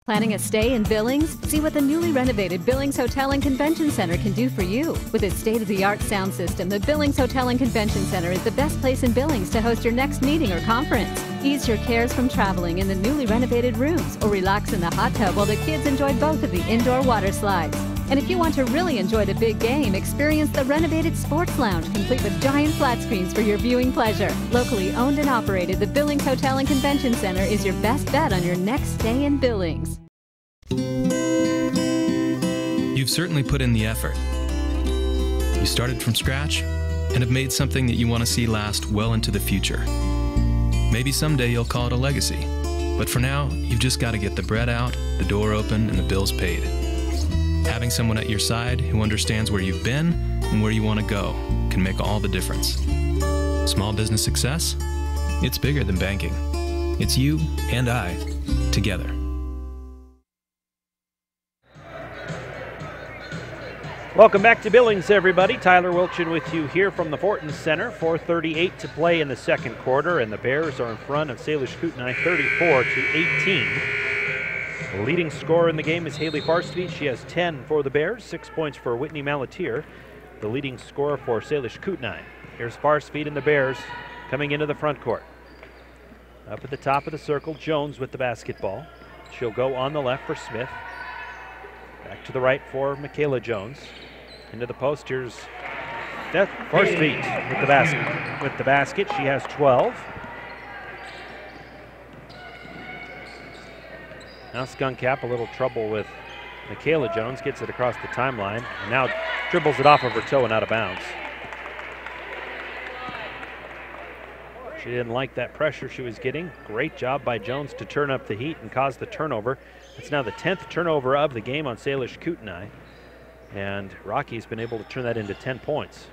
Planning a stay in Billings? See what the newly renovated Billings Hotel and Convention Center can do for you. With its state-of-the-art sound system, the Billings Hotel and Convention Center is the best place in Billings to host your next meeting or conference. Ease your cares from traveling in the newly renovated rooms, or relax in the hot tub while the kids enjoy both of the indoor water slides. And if you want to really enjoy the big game, experience the renovated Sports Lounge, complete with giant flat screens for your viewing pleasure. Locally owned and operated, the Billings Hotel and Convention Center is your best bet on your next stay in Billings. You've certainly put in the effort. You started from scratch and have made something that you want to see last well into the future. Maybe someday you'll call it a legacy, but for now, you've just got to get the bread out, the door open, and the bills paid. Having someone at your side who understands where you've been and where you want to go can make all the difference. Small business success? It's bigger than banking. It's you and I together. Welcome back to Billings, everybody. Tyler Wilchin with you here from the Fortin Center. 4:38 to play in the second quarter, and the Bears are in front of Salish Kootenai 34-18. The leading scorer in the game is Haley Farstveet. She has 10 for the Bears, 6 points for Whitney Malatier, the leading scorer for Salish Kootenai. Here's Farstveet and the Bears coming into the front court. Up at the top of the circle, Jones with the basketball. She'll go on the left for Smith. Back to the right for Michaela Jones. Into the post, here's Farstveet with the basket. She has 12. Now Skunkcap, a little trouble with Michaela Jones, gets it across the timeline, and now dribbles it off of her toe and out of bounds. She didn't like that pressure she was getting. Great job by Jones to turn up the heat and cause the turnover. It's now the 10th turnover of the game on Salish Kootenai, and Rocky's been able to turn that into 10 points.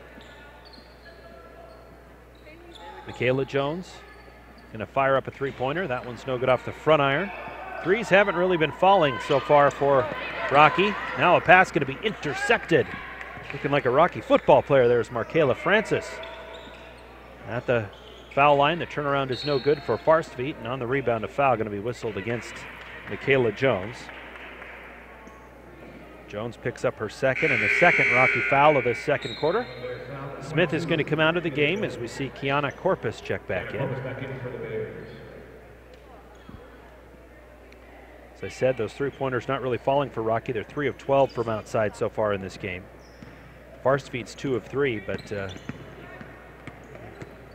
Michaela Jones gonna fire up a three-pointer. That one's no good off the front iron. Threes haven't really been falling so far for Rocky. Now a pass going to be intercepted. Looking like a Rocky football player. There's Markayla Francis. At the foul line, the turnaround is no good for Farstveit, and on the rebound, a foul going to be whistled against Michaela Jones. Jones picks up her second, and the second Rocky foul of the second quarter. Smith is going to come out of the game as we see Kiana Corpus check back in. As I said, those three-pointers not really falling for Rocky. They're 3 of 12 from outside so far in this game. Farstveit's 2 of 3, but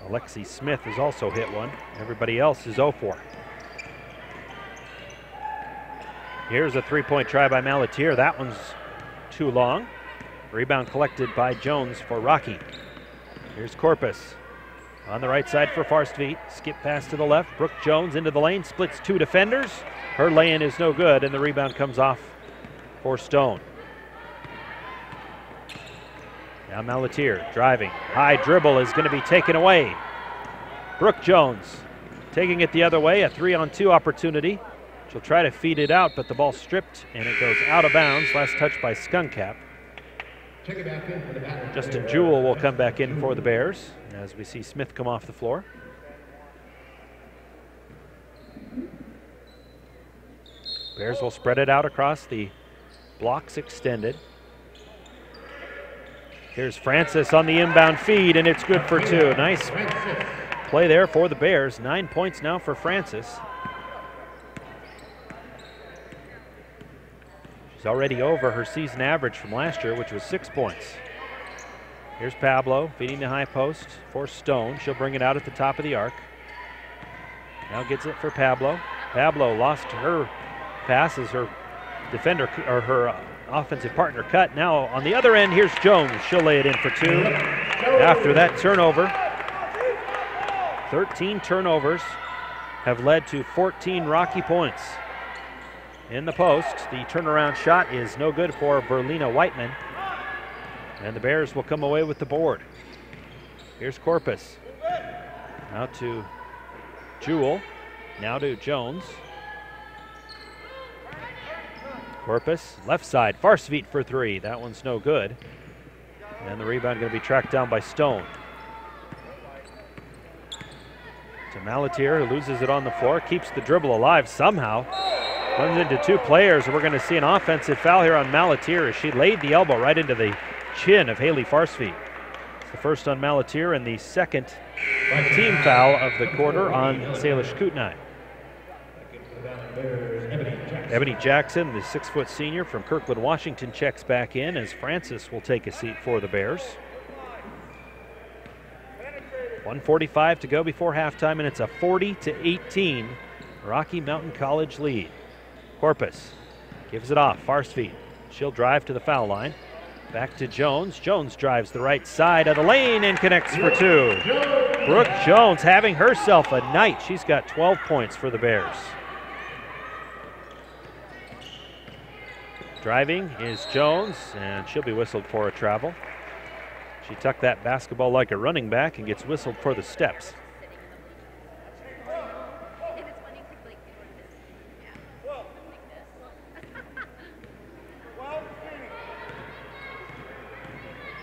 Alexi Smith has also hit one. Everybody else is 0-4. Here's a three-point try by Malatier. That one's too long. Rebound collected by Jones for Rocky. Here's Corpus on the right side for Farstveit. Skip pass to the left. Brooke Jones into the lane, splits 2 defenders. Her lay-in is no good, and the rebound comes off for Stone. Now Malatier driving. High dribble is going to be taken away. Brooke Jones taking it the other way, a 3-on-2 opportunity. She'll try to feed it out, but the ball stripped, and it goes out of bounds. Last touch by Skunkcap. Justin Jewell will come back in for the Bears as we see Smith come off the floor. Bears will spread it out across the blocks extended. Here's Francis on the inbound feed, and it's good for 2. Nice play there for the Bears. 9 points now for Francis. She's already over her season average from last year, which was 6 points. Here's Pablo feeding the high post for Stone. She'll bring it out at the top of the arc. Now gets it for Pablo. Pablo lost her pass as her defender, or her offensive partner cut. Now on the other end, here's Jones. She'll lay it in for 2. After that turnover, 13 turnovers have led to 14 Rocky points. In the post, the turnaround shot is no good for Berlina Whiteman, and the Bears will come away with the board. Here's Corpus. Out to Jewell. Now to Jones. Corpus, left side, Farstveit for 3. That one's no good. And the rebound going to be tracked down by Stone. To Malatier, who loses it on the floor, keeps the dribble alive somehow. Runs into 2 players, and we're going to see an offensive foul here on Malatier as she laid the elbow right into the chin of Haley Farstveit. It's the first on Malatier and the second team foul of the quarter on Salish Kootenai. Ebony Jackson, the 6-foot senior from Kirkland, Washington, checks back in as Francis will take a seat for the Bears. 1:45 to go before halftime, and it's a 40-18 Rocky Mountain College lead. Corpus gives it off. Farstveit. She'll drive to the foul line. Back to Jones. Jones drives the right side of the lane and connects for 2. Brooke Jones having herself a night. She's got 12 points for the Bears. Driving is Jones, and she'll be whistled for a travel. She tucked that basketball like a running back and gets whistled for the steps.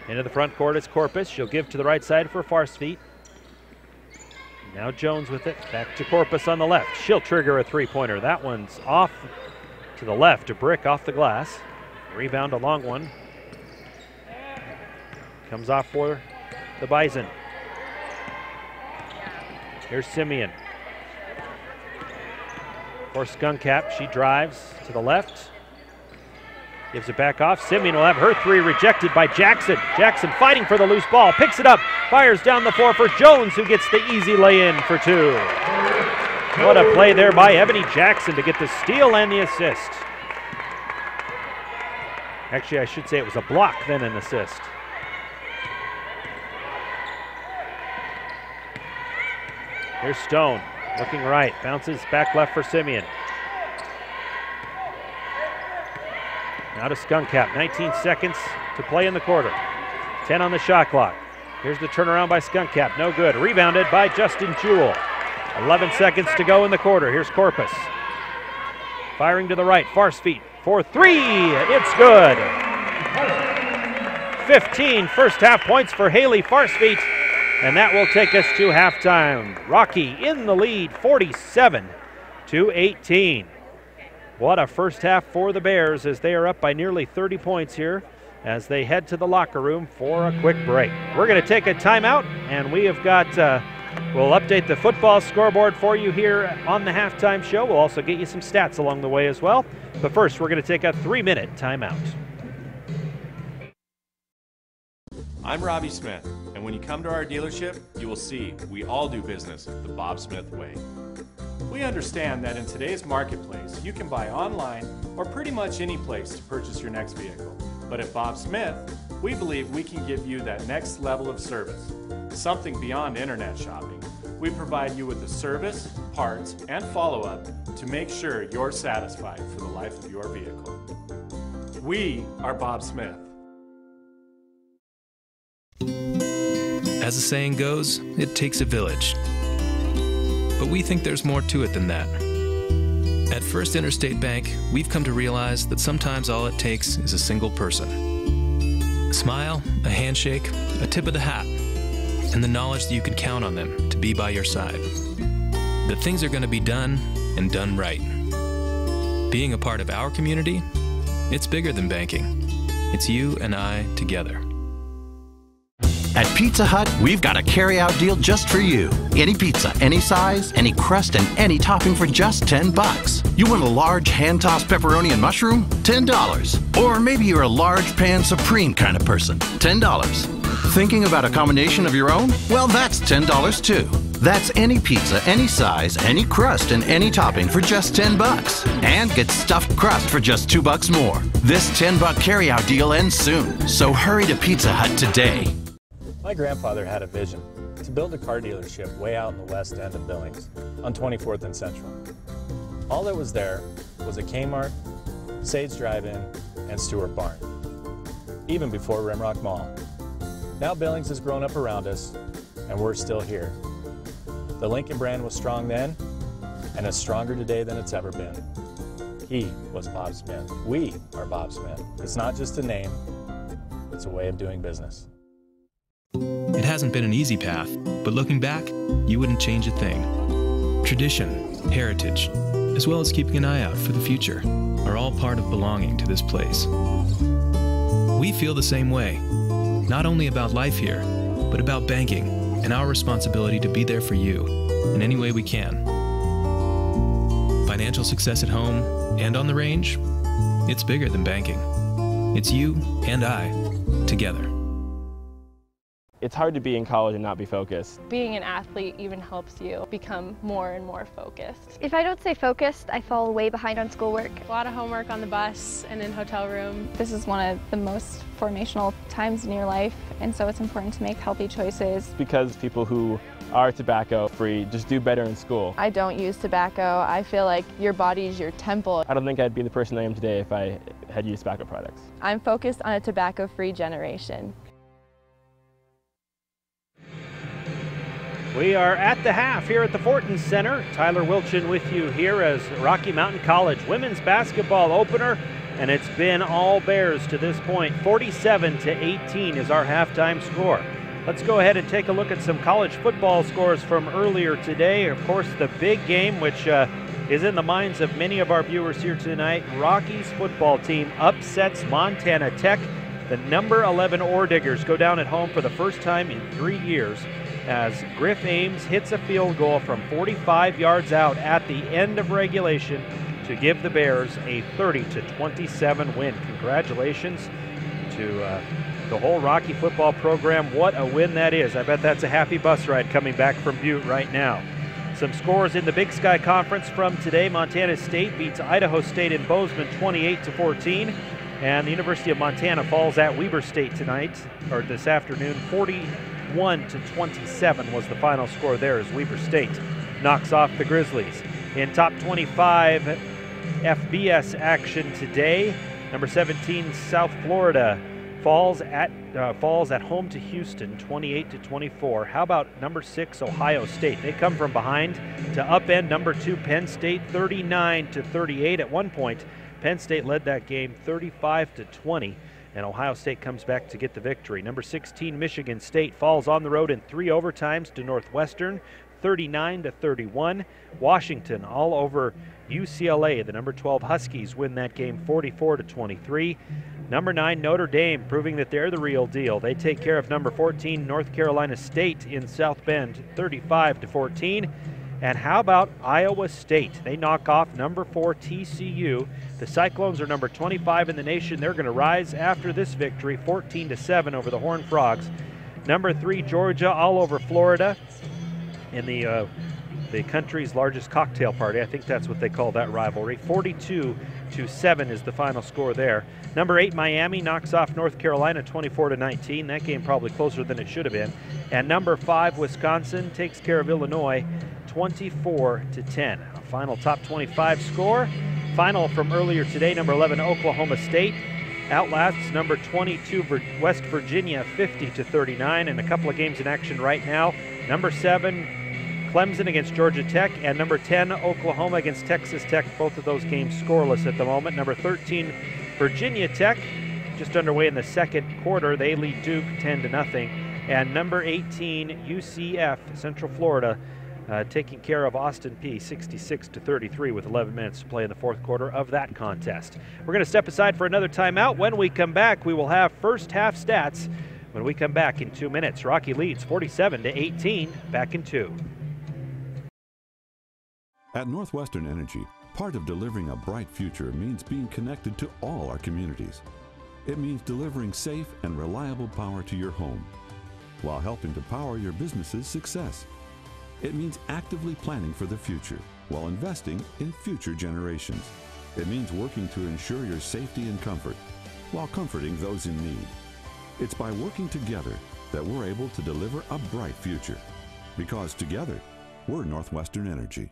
Into the front court is Corpus. She'll give to the right side for Farstveit. Now Jones with it. Back to Corpus on the left. She'll trigger a 3-pointer. That one's off to the left. A brick off the glass. Rebound, a long one. Comes off for the Bison. Here's Simeon. For Skunkcap, she drives to the left. Gives it back off. Simeon will have her 3 rejected by Jackson. Jackson fighting for the loose ball. Picks it up. Fires down the floor for Jones, who gets the easy lay-in for 2. What a play there by Ebony Jackson to get the steal and the assist. Actually, I should say it was a block, then an assist. Here's Stone, looking right. Bounces back left for Simeon. Now to Skunkcap, 19 seconds to play in the quarter. 10 on the shot clock. Here's the turnaround by Skunkcap, no good. Rebounded by Justin Jewell. 11 seconds to go in the quarter. Here's Corpus. Firing to the right, Farsfeet for three. It's good. 15 first half points for Haley Farsfeet, and that will take us to halftime. Rocky in the lead, 47-18. What a first half for the Bears as they are up by nearly 30 points here as they head to the locker room for a quick break. We're going to take a timeout, and we have got, we'll update the football scoreboard for you here on the halftime show. We'll also get you some stats along the way as well. But first, we're going to take a 3-minute timeout. I'm Robbie Smith, and when you come to our dealership, you will see we all do business the Bob Smith way. We understand that in today's marketplace, you can buy online or pretty much any place to purchase your next vehicle. But at Bob Smith, we believe we can give you that next level of service, something beyond internet shopping. We provide you with the service, parts, and follow-up to make sure you're satisfied for the life of your vehicle. We are Bob Smith. As the saying goes, it takes a village. But we think there's more to it than that. At First Interstate Bank, we've come to realize that sometimes all it takes is a single person. A smile, a handshake, a tip of the hat, and the knowledge that you can count on them to be by your side. That things are going to be done and done right. Being a part of our community, it's bigger than banking. It's you and I together. At Pizza Hut, we've got a carry-out deal just for you. Any pizza, any size, any crust, and any topping for just $10. You want a large hand-tossed pepperoni and mushroom? $10. Or maybe you're a large pan supreme kind of person. $10. Thinking about a combination of your own? Well, that's $10 too. That's any pizza, any size, any crust, and any topping for just $10. And get stuffed crust for just $2 more. This $10 carry-out deal ends soon, so hurry to Pizza Hut today. My grandfather had a vision to build a car dealership way out in the west end of Billings on 24th and Central. All that was there was a Kmart, Sage Drive-In, and Stewart Barn, even before Rimrock Mall. Now Billings has grown up around us, and we're still here. The Lincoln brand was strong then, and is stronger today than it's ever been. He was Bob Smith. We are Bob Smith. It's not just a name, it's a way of doing business. It hasn't been an easy path, but looking back, you wouldn't change a thing. Tradition, heritage, as well as keeping an eye out for the future, are all part of belonging to this place. We feel the same way, not only about life here, but about banking and our responsibility to be there for you in any way we can. Financial success at home and on the range, it's bigger than banking. It's you and I together. It's hard to be in college and not be focused. Being an athlete even helps you become more and more focused. If I don't stay focused, I fall way behind on schoolwork. A lot of homework on the bus and in hotel room. This is one of the most formational times in your life, and so it's important to make healthy choices. Because people who are tobacco-free just do better in school. I don't use tobacco. I feel like your body is your temple. I don't think I'd be the person I am today if I had used tobacco products. I'm focused on a tobacco-free generation. We are at the half here at the Fortin Center. Tyler Wilchin with you here as Rocky Mountain College women's basketball opener, and it's been all Bears to this point. 47-18 is our halftime score. Let's go ahead and take a look at some college football scores from earlier today. Of course, the big game, which is in the minds of many of our viewers here tonight. Rocky's football team upsets Montana Tech. The number 11 Ore Diggers go down at home for the first time in 3 years as Griff Ames hits a field goal from 45 yards out at the end of regulation to give the Bears a 30-27 win. Congratulations to the whole Rocky football program. What a win that is. I bet that's a happy bus ride coming back from Butte right now. Some scores in the Big Sky Conference from today. Montana State beats Idaho State in Bozeman 28-14. And the University of Montana falls at Weber State tonight, or this afternoon. 41-27 was the final score there as Weber State knocks off the Grizzlies. In top 25 FBS action today, number 17 South Florida falls at home to Houston, 28-24. How about number 6 Ohio State? They come from behind to upend number 2 Penn State, 39-38. At one point, Penn State led that game 35-20, and Ohio State comes back to get the victory. Number 16 Michigan State falls on the road in 3 overtimes to Northwestern, 39-31. Washington all over UCLA. The number 12 Huskies win that game 44-23. Number 9 Notre Dame proving that they're the real deal. They take care of number 14 North Carolina State in South Bend 35-14. And how about Iowa State? They knock off number 4 TCU. The Cyclones are number 25 in the nation. They're going to rise after this victory 14-7 over the Horned Frogs. Number 3 Georgia all over Florida in the country's largest cocktail party. I think that's what they call that rivalry. 42-7 is the final score there. Number 8 Miami knocks off North Carolina 24-19. That game probably closer than it should have been. And number 5 Wisconsin takes care of Illinois 24-10. A final top 25 score. Final from earlier today, number 11 Oklahoma State outlasts number 22 West Virginia 50-39. And a couple of games in action right now. Number 7 Clemson against Georgia Tech, and number 10 Oklahoma against Texas Tech. Both of those games scoreless at the moment. Number 13 Virginia Tech just underway in the second quarter. They lead Duke 10-0. And number 18 UCF Central Florida taking care of Austin Peay 66-33 with 11 minutes to play in the fourth quarter of that contest. We're going to step aside for another timeout. When we come back, we will have first half stats. When we come back in 2 minutes, Rocky leads 47-18. Back in 2. At Northwestern Energy, part of delivering a bright future means being connected to all our communities. It means delivering safe and reliable power to your home, while helping to power your business's success. It means actively planning for the future, while investing in future generations. It means working to ensure your safety and comfort, while comforting those in need. It's by working together that we're able to deliver a bright future. Because together, we're Northwestern Energy.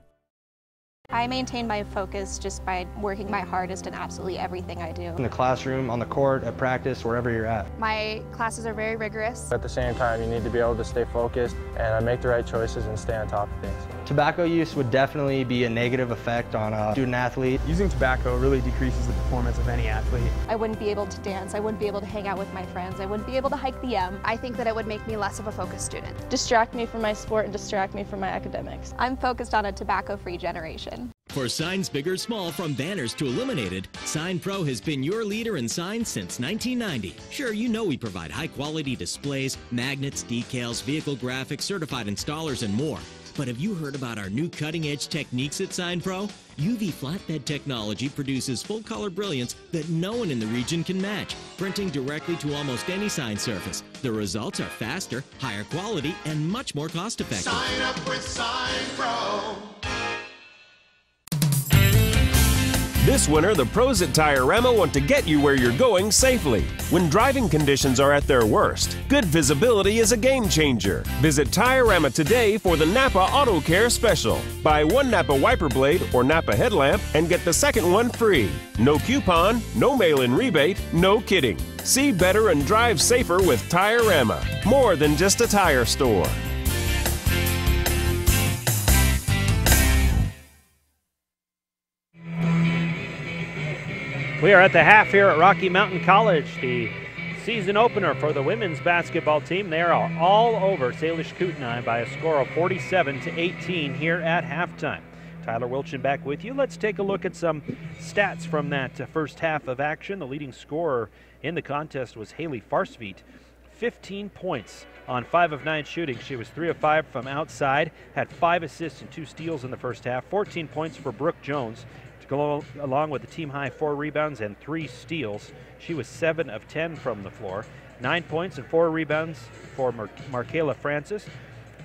I maintain my focus just by working my hardest in absolutely everything I do. In the classroom, on the court, at practice, wherever you're at. My classes are very rigorous. At the same time, you need to be able to stay focused and make the right choices and stay on top of things. Tobacco use would definitely be a negative effect on a student athlete. Using tobacco really decreases the performance of any athlete. I wouldn't be able to dance. I wouldn't be able to hang out with my friends. I wouldn't be able to hike the M. I think that it would make me less of a focused student. Distract me from my sport and distract me from my academics. I'm focused on a tobacco-free generation. For signs big or small, from banners to illuminated, Sign Pro has been your leader in signs since 1990. Sure, you know we provide high-quality displays, magnets, decals, vehicle graphics, certified installers, and more. But have you heard about our new cutting-edge techniques at Sign Pro? UV flatbed technology produces full-color brilliance that no one in the region can match, printing directly to almost any sign surface. The results are faster, higher quality, and much more cost-effective. Sign up with Sign Pro. This winter, the pros at Tire-Rama want to get you where you're going safely. When driving conditions are at their worst, good visibility is a game changer. Visit Tire-Rama today for the Napa Auto Care Special. Buy one Napa wiper blade or Napa headlamp and get the second one free. No coupon, no mail-in rebate, no kidding. See better and drive safer with Tire-Rama. More than just a tire store. We are at the half here at Rocky Mountain College, the season opener for the women's basketball team. They are all over Salish Kootenai by a score of 47-18 here at halftime. Tyler Wilchin back with you. Let's take a look at some stats from that first half of action. The leading scorer in the contest was Haley Farsveit. 15 points on 5 of 9 shooting. She was 3 of 5 from outside, had 5 assists and 2 steals in the first half. 14 points for Brooke Jones, to go along with the team high 4 rebounds and 3 steals. She was 7 of 10 from the floor. 9 points and 4 rebounds for Markayla Francis.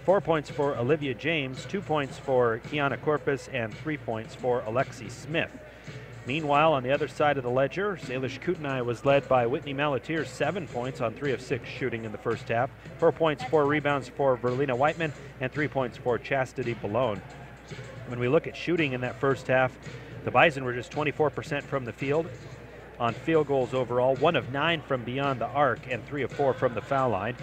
4 points for Olivia James, 2 points for Kiana Corpus, and 3 points for Alexi Smith. Meanwhile, on the other side of the ledger, Salish Kootenai was led by Whitney Malatier, 7 points on 3 of 6 shooting in the first half. 4 points, 4 rebounds for Verlina Whiteman, and 3 points for Chastity Ballone. When we look at shooting in that first half, the Bison were just 24% from the field. on field goals overall, 1 of 9 from beyond the arc, and 3 of 4 from the foul line.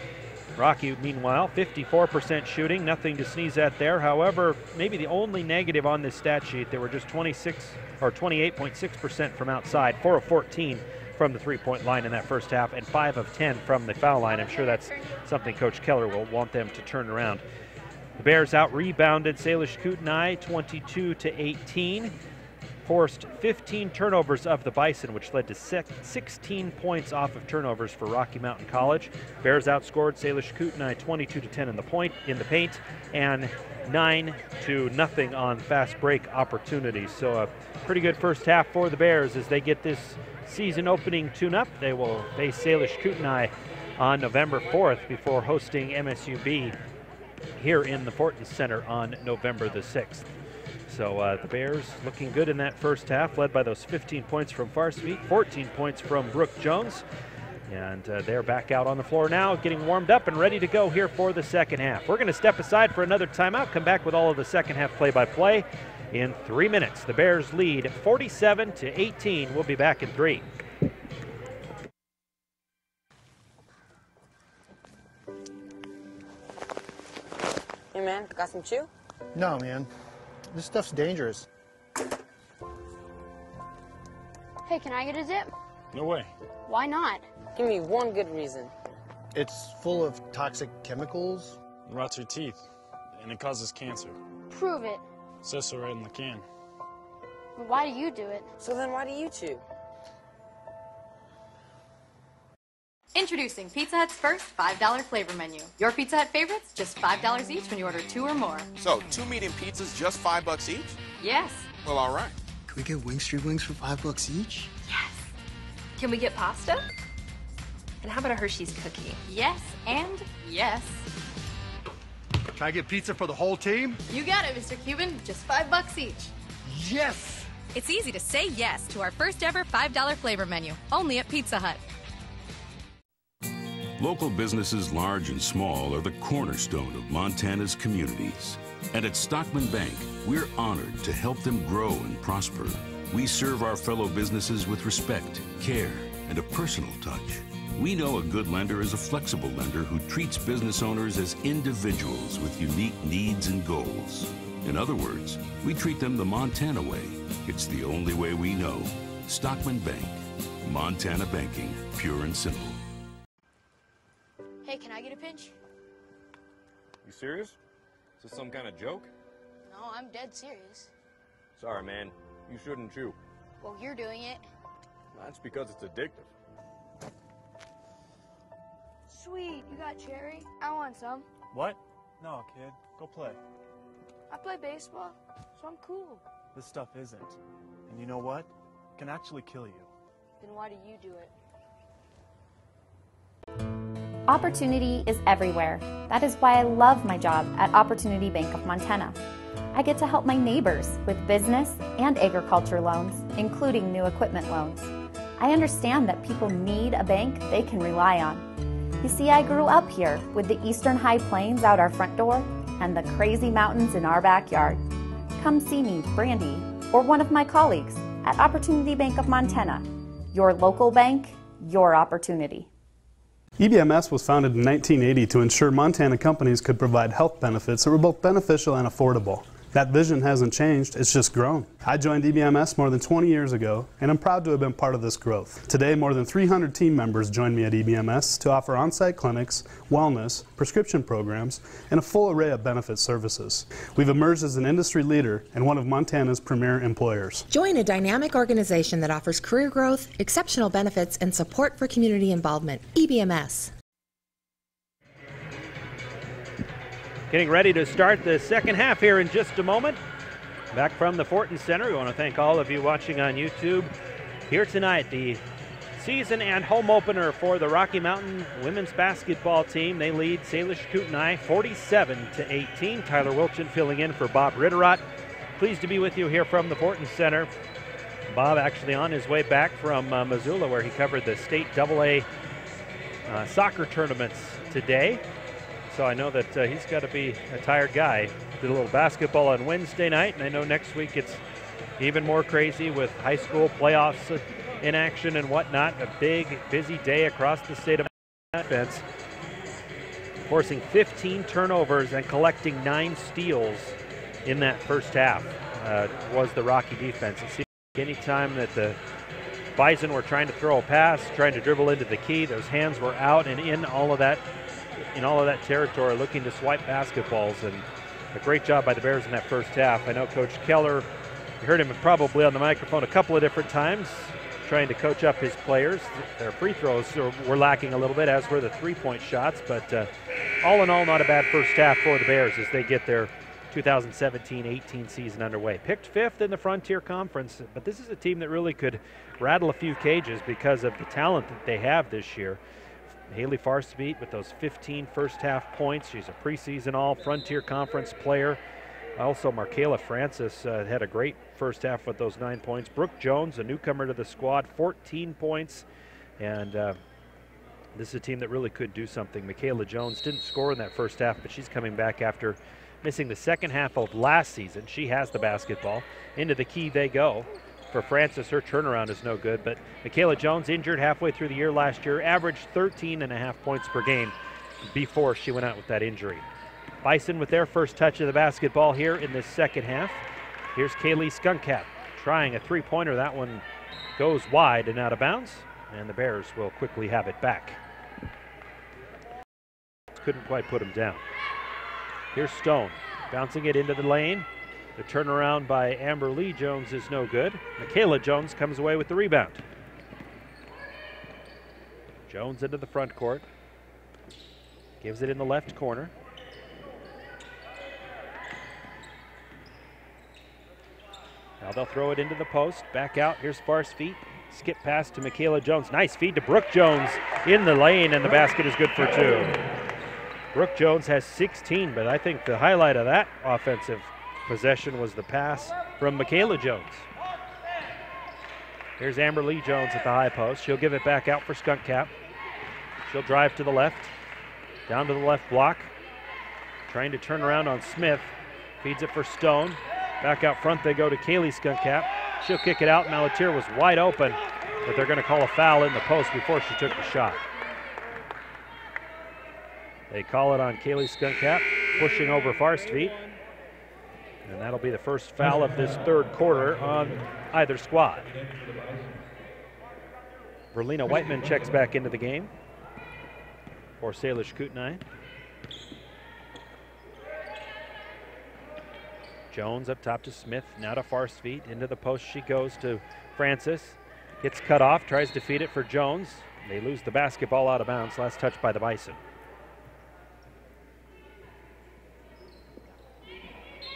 Rocky, meanwhile, 54% shooting, nothing to sneeze at there. However, maybe the only negative on this stat sheet, they were just 28.6% from outside, 4 of 14 from the three-point line in that first half, and 5 of 10 from the foul line. I'm sure that's something Coach Keller will want them to turn around. The Bears out-rebounded Salish Kootenai 22-18. Forced 15 turnovers of the Bison, which led to 16 points off of turnovers for Rocky Mountain College. Bears outscored Salish Kootenai 22-10 in the paint, and 9-0 on fast break opportunities. So a pretty good first half for the Bears as they get this season opening tune-up. They will face Salish Kootenai on November 4th before hosting MSUB here in the Fortin Center on November the 6th. So the Bears looking good in that first half, led by those 15 points from Farspeed, 14 points from Brooke Jones. And they're back out on the floor now, getting warmed up and ready to go here for the second half. We're going to step aside for another timeout, come back with all of the second half play-by-play in 3 minutes. The Bears lead 47-18. We'll be back in 3. Hey man, got some chew? No, man. This stuff's dangerous. Hey, can I get a zip? No way. Why not? Give me one good reason. It's full of toxic chemicals. It rots your teeth, and it causes cancer. Prove it. It says so right in the can. Why do you do it? So then why do you chew? Introducing Pizza Hut's first $5 flavor menu. Your Pizza Hut favorites, just $5 each when you order 2 or more. So, 2 medium pizzas, just $5 each? Yes. Well, all right. Can we get Wing Street wings for $5 each? Yes. Can we get pasta? And how about a Hershey's cookie? Yes, and yes. Can I get pizza for the whole team? You got it, Mr. Cuban. Just $5 each. Yes! It's easy to say yes to our first ever $5 flavor menu, only at Pizza Hut. Local businesses, large and small, are the cornerstone of Montana's communities. And at Stockman Bank, we're honored to help them grow and prosper. We serve our fellow businesses with respect, care, and a personal touch. We know a good lender is a flexible lender who treats business owners as individuals with unique needs and goals. In other words, we treat them the Montana way. It's the only way we know. Stockman Bank. Montana banking, pure and simple. Hey, can I get a pinch? You serious? Is this some kind of joke? No, I'm dead serious. Sorry, man. You shouldn't chew. Well, you're doing it. That's because it's addictive. Sweet, you got cherry? I want some. What? No, kid. Go play. I play baseball, so I'm cool. This stuff isn't. And you know what? It can actually kill you. Then why do you do it? Opportunity is everywhere. That is why I love my job at Opportunity Bank of Montana. I get to help my neighbors with business and agriculture loans, including new equipment loans. I understand that people need a bank they can rely on. You see, I grew up here with the Eastern High Plains out our front door and the crazy mountains in our backyard. Come see me, Brandy, or one of my colleagues at Opportunity Bank of Montana. Your local bank, your opportunity. EBMS was founded in 1980 to ensure Montana companies could provide health benefits that were both beneficial and affordable. That vision hasn't changed, it's just grown. I joined EBMS more than 20 years ago, and I'm proud to have been part of this growth. Today, more than 300 team members join me at EBMS to offer on-site clinics, wellness, prescription programs, and a full array of benefit services. We've emerged as an industry leader and one of Montana's premier employers. Join a dynamic organization that offers career growth, exceptional benefits, and support for community involvement. EBMS. Getting ready to start the second half here in just a moment. Back from the Fortin Center, we want to thank all of you watching on YouTube. Here tonight, the season and home opener for the Rocky Mountain women's basketball team. They lead Salish Kootenai 47-18. Tyler Wilchin filling in for Bob Ritterott. Pleased to be with you here from the Fortin Center. Bob actually on his way back from Missoula, where he covered the state AA soccer tournaments today. So I know that he's got to be a tired guy. Did a little basketball on Wednesday night, and I know next week it's even more crazy with high school playoffs in action and whatnot. A big, busy day across the state of defense, forcing 15 turnovers and collecting 9 steals in that first half. Was the Rocky defense. It seemed like any time that the Bison were trying to throw a pass, trying to dribble into the key, those hands were out and in all of that territory, looking to swipe basketballs. And a great job by the Bears in that first half. I know Coach Keller, you heard him probably on the microphone a couple of different times, trying to coach up his players. Their free throws were lacking a little bit, as were the three-point shots. But all in all, not a bad first half for the Bears as they get their 2017-18 season underway. Picked 5th in the Frontier Conference, but this is a team that really could rattle a few cages because of the talent that they have this year. Haley Farspeet with those 15 first half points. She's a preseason All-Frontier Conference player. Also, Markayla Francis had a great first half with those 9 points. Brooke Jones, a newcomer to the squad, 14 points. And this is a team that really could do something. Michaela Jones didn't score in that first half, but she's coming back after missing the second half of last season. She has the basketball. Into the key they go. For Francis, her turnaround is no good, but Michaela Jones, injured halfway through the year last year, averaged 13.5 points per game before she went out with that injury. Bison with their first touch of the basketball here in this second half. Here's Kaylee Skunkcap trying a three-pointer. That one goes wide and out of bounds, and the Bears will quickly have it back. Couldn't quite put them down. Here's Stone, bouncing it into the lane. The turnaround by Amber Lee Jones is no good. Michaela Jones comes away with the rebound. Jones into the front court. Gives it in the left corner. Now they'll throw it into the post. Back out. Here's Farspeet. Skip pass to Michaela Jones. Nice feed to Brooke Jones in the lane, and the basket is good for 2. Brooke Jones has 16, but I think the highlight of that offensive possession was the pass from Michaela Jones. Here's Amber Lee Jones at the high post. She'll give it back out for Skunkcap. She'll drive to the left, down to the left block, trying to turn around on Smith. Feeds it for Stone. Back out front they go to Kaylee Skunkcap. She'll kick it out. Malatier was wide open, but they're going to call a foul in the post before she took the shot. They call it on Kaylee Skunkcap, pushing over Farspeet. And that'll be the first foul of this third quarter on either squad. Verlina Whiteman checks back into the game for Salish Kootenai. Jones up top to Smith, now to Farspeet. Into the post she goes to Francis. Gets cut off, tries to feed it for Jones. They lose the basketball out of bounds. Last touch by the Bison.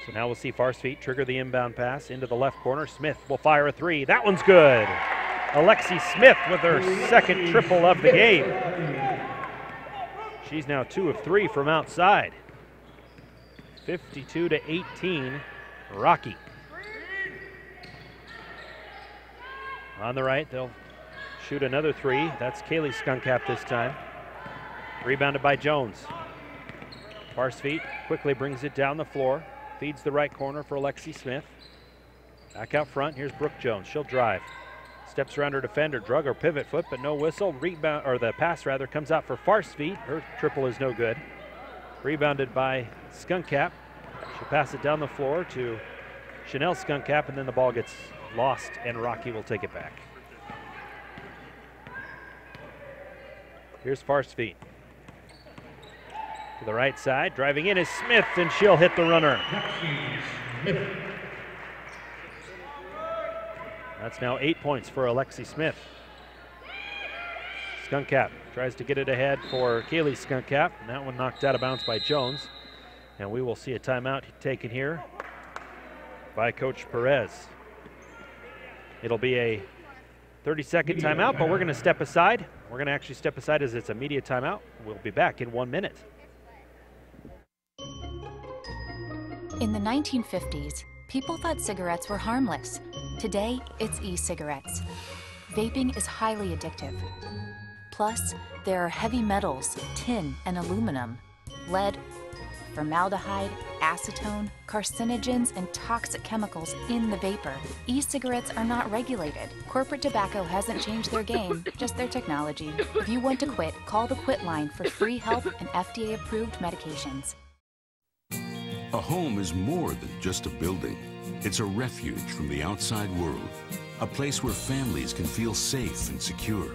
So now we'll see Farspeet trigger the inbound pass into the left corner. Smith will fire a 3. That one's good. Alexi Smith with her second triple of the game. She's now 2 of 3 from outside. 52-18, Rocky. On the right, they'll shoot another 3. That's Kaylee Skunkcap this time. Rebounded by Jones. Farspeet quickly brings it down the floor. Feeds the right corner for Alexi Smith. Back out front, here's Brooke Jones. She'll drive. Steps around her defender, drug her pivot foot, but no whistle. Rebound, or the pass rather, comes out for Farspeet. Her triple is no good. Rebounded by Skunkcap. She'll pass it down the floor to Chanel Skunkcap, and then the ball gets lost, and Rocky will take it back. Here's Farspeet. To the right side, driving in is Smith, and she'll hit the runner. That's now 8 points for Alexi Smith. Skunkcap tries to get it ahead for Kaylee Skunkcap, and that one knocked out of bounds by Jones. And we will see a timeout taken here by Coach Perez. It'll be a 30-second timeout, but we're going to step aside. We're going to actually step aside as it's a media timeout. We'll be back in 1 minute. In the 1950s, people thought cigarettes were harmless. Today, it's e-cigarettes. Vaping is highly addictive. Plus, there are heavy metals, tin and aluminum, lead, formaldehyde, acetone, carcinogens, and toxic chemicals in the vapor. E-cigarettes are not regulated. Corporate tobacco hasn't changed their game, just their technology. If you want to quit, call the Quit line for free help and FDA-approved medications. A home is more than just a building. It's a refuge from the outside world, a place where families can feel safe and secure.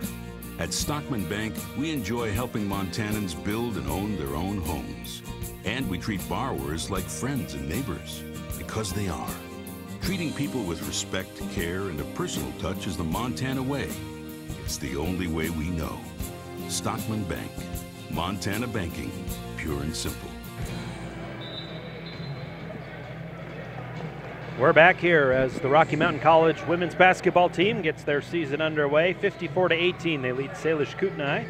At Stockman Bank, we enjoy helping Montanans build and own their own homes. And we treat borrowers like friends and neighbors, because they are. Treating people with respect, care, and a personal touch is the Montana way. It's the only way we know. Stockman Bank. Montana banking, pure and simple. We're back here as the Rocky Mountain College women's basketball team gets their season underway. 54-18, they lead Salish Kootenai.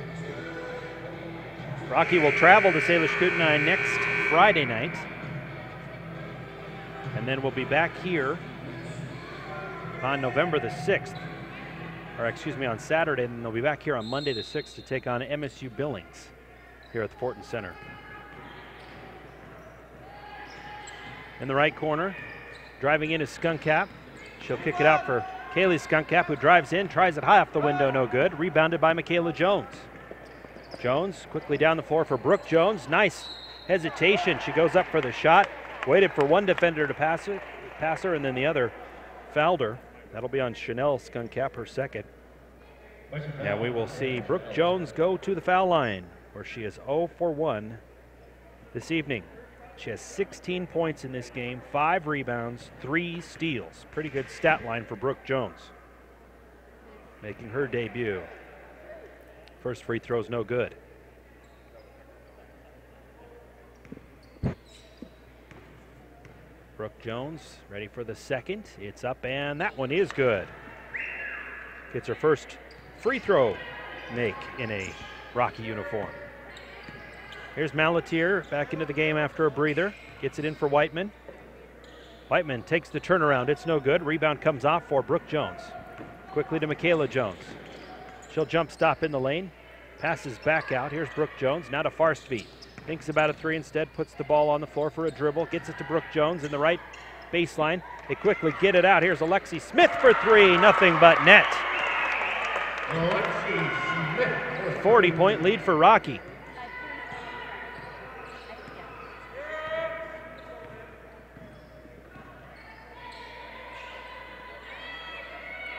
Rocky will travel to Salish Kootenai next Friday night. And then we'll be back here on November the 6th. Or excuse me, on Saturday, and they'll be back here on Monday the 6th to take on MSU Billings here at the Fortin Center. In the right corner, driving in is Skunkcap. She'll kick it out for Kaylee Skunkcap, who drives in, tries it high off the window, no good. Rebounded by Michaela Jones. Jones quickly down the floor for Brooke Jones. Nice hesitation. She goes up for the shot. Waited for one defender to pass her, and then the other fouled her. That'll be on Chanel Skunkcap, her second. And we will see Brooke Jones go to the foul line, where she is 0 for 1 this evening. She has 16 points in this game, 5 rebounds, 3 steals. Pretty good stat line for Brooke Jones, making her debut. First free throw's no good. Brooke Jones ready for the second. It's up, and that one is good. Gets her first free throw make in a Rocky uniform. Here's Malatier back into the game after a breather. Gets it in for Whiteman. Whiteman takes the turnaround. It's no good. Rebound comes off for Brooke Jones. Quickly to Michaela Jones. She'll jump stop in the lane. Passes back out. Here's Brooke Jones. Now to Farspeed. Thinks about a three instead. Puts the ball on the floor for a dribble. Gets it to Brooke Jones in the right baseline. They quickly get it out. Here's Alexi Smith for three. Nothing but net. 40-point lead for Rocky.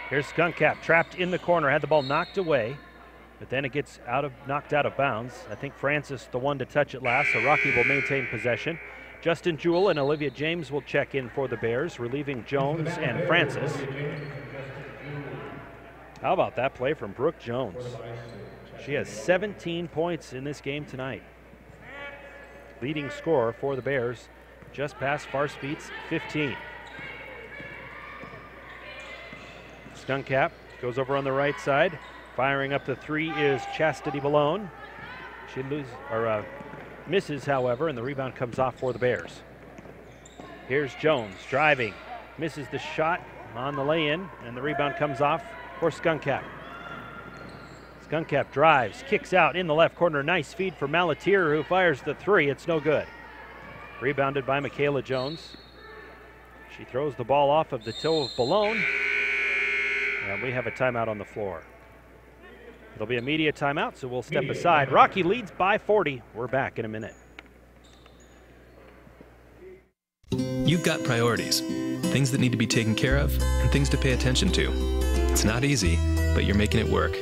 Here's Skunkcap trapped in the corner, had the ball knocked away, but then it gets knocked out of bounds. I think Francis the one to touch it last, so Rocky will maintain possession. Justin Jewell and Olivia James will check in for the Bears, relieving Jones and Francis. How about that play from Brooke Jones? She has 17 points in this game tonight. Leading scorer for the Bears, just past Farspeed's 15. Skunkcap goes over on the right side. Firing up the three is Chastity Malone. She misses, however, and the rebound comes off for the Bears. Here's Jones driving. Misses the shot on the lay-in, and the rebound comes off for Skunkcap. Skunkcap drives, kicks out in the left corner. Nice feed for Malatier, who fires the three. It's no good. Rebounded by Michaela Jones. She throws the ball off of the toe of Malone. And we have a timeout on the floor. It'll be a media timeout, so we'll step aside. Rocky leads by 40. We're back in a minute. You've got priorities, things that need to be taken care of and things to pay attention to. It's not easy, but you're making it work.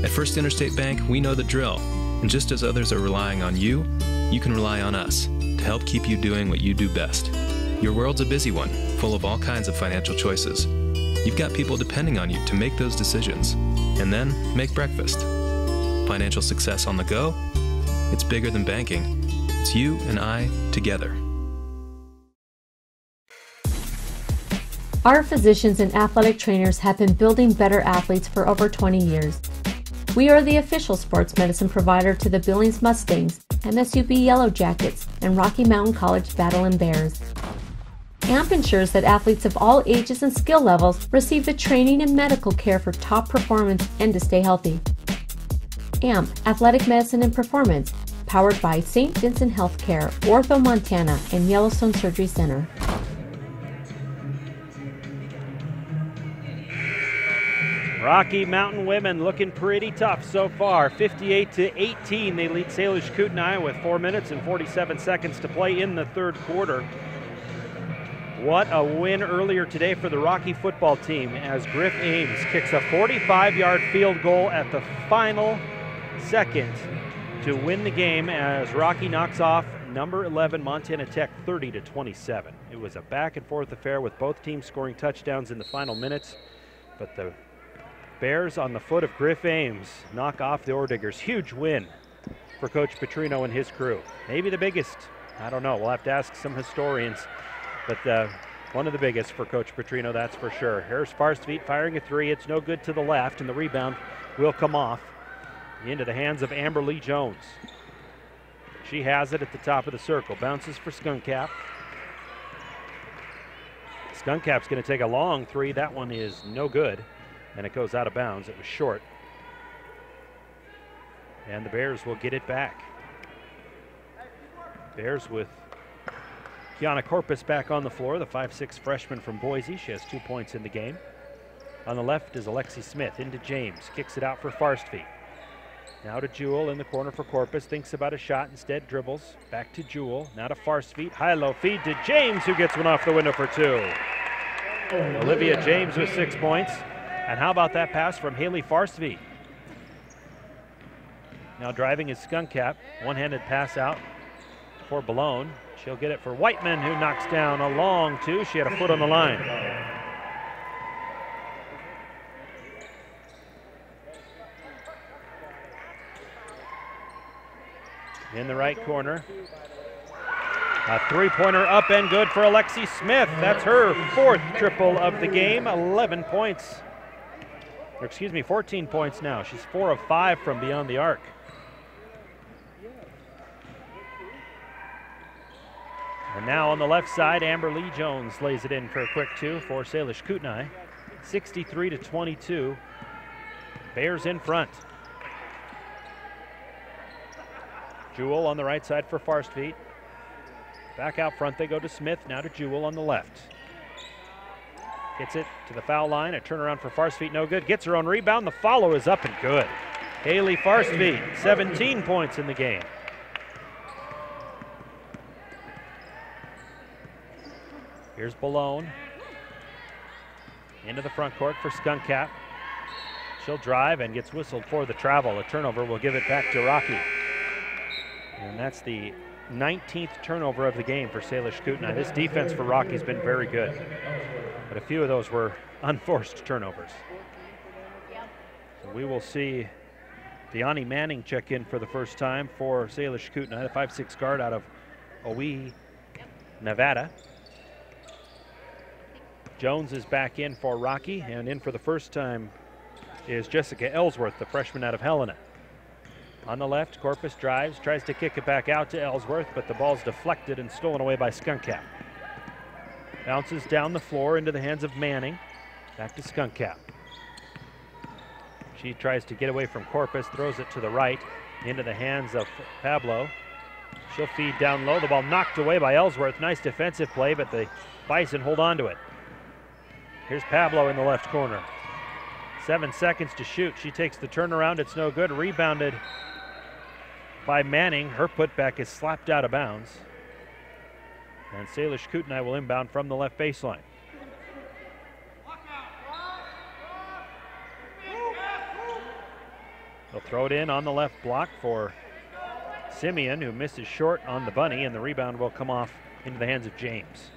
At First Interstate Bank, we know the drill. And just as others are relying on you, you can rely on us to help keep you doing what you do best. Your world's a busy one, full of all kinds of financial choices. You've got people depending on you to make those decisions, and then make breakfast. Financial success on the go? It's bigger than banking. It's you and I together. Our physicians and athletic trainers have been building better athletes for over 20 years. We are the official sports medicine provider to the Billings Mustangs, MSUB Yellow Jackets, and Rocky Mountain College Battlin Bears. AMP ensures that athletes of all ages and skill levels receive the training and medical care for top performance and to stay healthy. AMP, Athletic Medicine and Performance, powered by St. Vincent Healthcare, Ortho Montana, and Yellowstone Surgery Center. Rocky Mountain women looking pretty tough so far. 58-18, they lead Salish Kootenai with 4 minutes and 47 seconds to play in the third quarter. What a win earlier today for the Rocky football team as Griff Ames kicks a 45-yard field goal at the final second to win the game as Rocky knocks off number 11 Montana Tech 30-27. It was a back and forth affair with both teams scoring touchdowns in the final minutes, but the Bears on the foot of Griff Ames knock off the Orediggers. Huge win for Coach Petrino and his crew. Maybe the biggest, I don't know, we'll have to ask some historians, but one of the biggest for Coach Petrino, that's for sure. Here's Farsfeet firing a three. It's no good to the left, and the rebound will come off into the hands of Amber Lee Jones. She has it at the top of the circle. Bounces for Skunkcap. Skunkcap's going to take a long three. That one is no good, and it goes out of bounds. It was short. And the Bears will get it back. Bears with Kiana Corpus back on the floor, the 5'6" freshman from Boise. She has 2 points in the game. On the left is Alexi Smith, into James, kicks it out for Farsfeet. Now to Jewell in the corner for Corpus, thinks about a shot, instead dribbles. Back to Jewell, now to Farsfeet, high-low feed to James, who gets one off the window for two. Olivia James with 6 points. And how about that pass from Haley Farsfeet? Now driving is Skunkcap, one-handed pass out for Balone. She'll get it for Whiteman, who knocks down a long two. She had a foot on the line. In the right corner. A three-pointer up and good for Alexi Smith. That's her fourth triple of the game, 11 points. Or excuse me, 14 points now. She's 4 of 5 from beyond the arc. And now on the left side, Amber Lee Jones lays it in for a quick two for Salish Kootenai. 63-22. Bears in front. Jewell on the right side for Farsfeet. Back out front they go to Smith, now to Jewell on the left. Gets it to the foul line, a turnaround for Farsfeet, no good. Gets her own rebound, the follow is up and good. Haley Farsfeet, 17 points in the game. Here's Balone. Into the front court for Skunkcap. She'll drive and gets whistled for the travel. A turnover will give it back to Rocky. And that's the 19th turnover of the game for Salish Kootenai. This defense for Rocky's been very good, but a few of those were unforced turnovers. So we will see Deani Manning check in for the first time for Salish Kootenai, the 5'6" guard out of Owee, Nevada. Jones is back in for Rocky, and in for the first time is Jessica Ellsworth, the freshman out of Helena. On the left, Corpus drives, tries to kick it back out to Ellsworth, but the ball's deflected and stolen away by Skunkcap. Bounces down the floor into the hands of Manning. Back to Skunkcap. She tries to get away from Corpus, throws it to the right, into the hands of Pablo. She'll feed down low. The ball knocked away by Ellsworth. Nice defensive play, but the Bison hold on to it. Here's Pablo in the left corner. 7 seconds to shoot. She takes the turnaround. It's no good. Rebounded by Manning. Her putback is slapped out of bounds. And Salish Kootenai will inbound from the left baseline. They'll throw it in on the left block for Simeon, who misses short on the bunny, and the rebound will come off into the hands of James.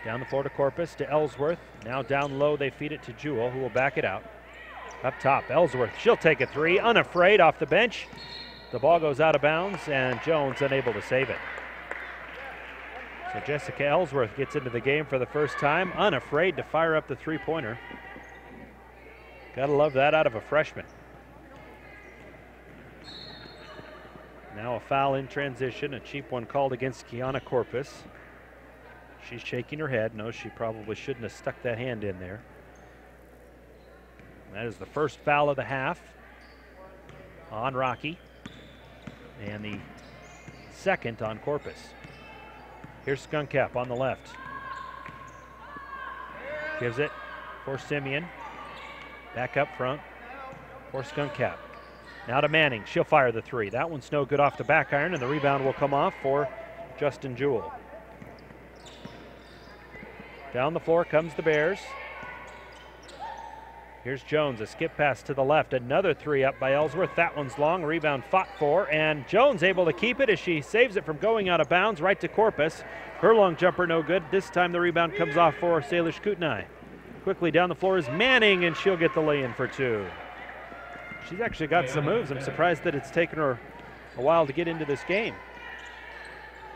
Down the floor to Corpus, to Ellsworth. Now down low, they feed it to Jewell, who will back it out. Up top, Ellsworth, she'll take a three, unafraid off the bench. The ball goes out of bounds, and Jones unable to save it. So Jessica Ellsworth gets into the game for the first time, unafraid to fire up the three-pointer. Gotta love that out of a freshman. Now a foul in transition, a cheap one called against Kiana Corpus. She's shaking her head, knows she probably shouldn't have stuck that hand in there. That is the first foul of the half on Rocky. and the second on Corpus. Here's Skunk Cap on the left. Gives it for Simeon. Back up front for Skunk Cap. Now to Manning. She'll fire the three. That one's no good off the back iron, and the rebound will come off for Justin Jewell. Down the floor comes the Bears. Here's Jones, a skip pass to the left. Another three up by Ellsworth. That one's long. Rebound fought for, and Jones able to keep it as she saves it from going out of bounds right to Corpus. Her long jumper no good. This time the rebound comes off for Salish Kootenai. Quickly down the floor is Manning, and she'll get the lay-in for two. She's actually got some moves. I'm surprised that it's taken her a while to get into this game.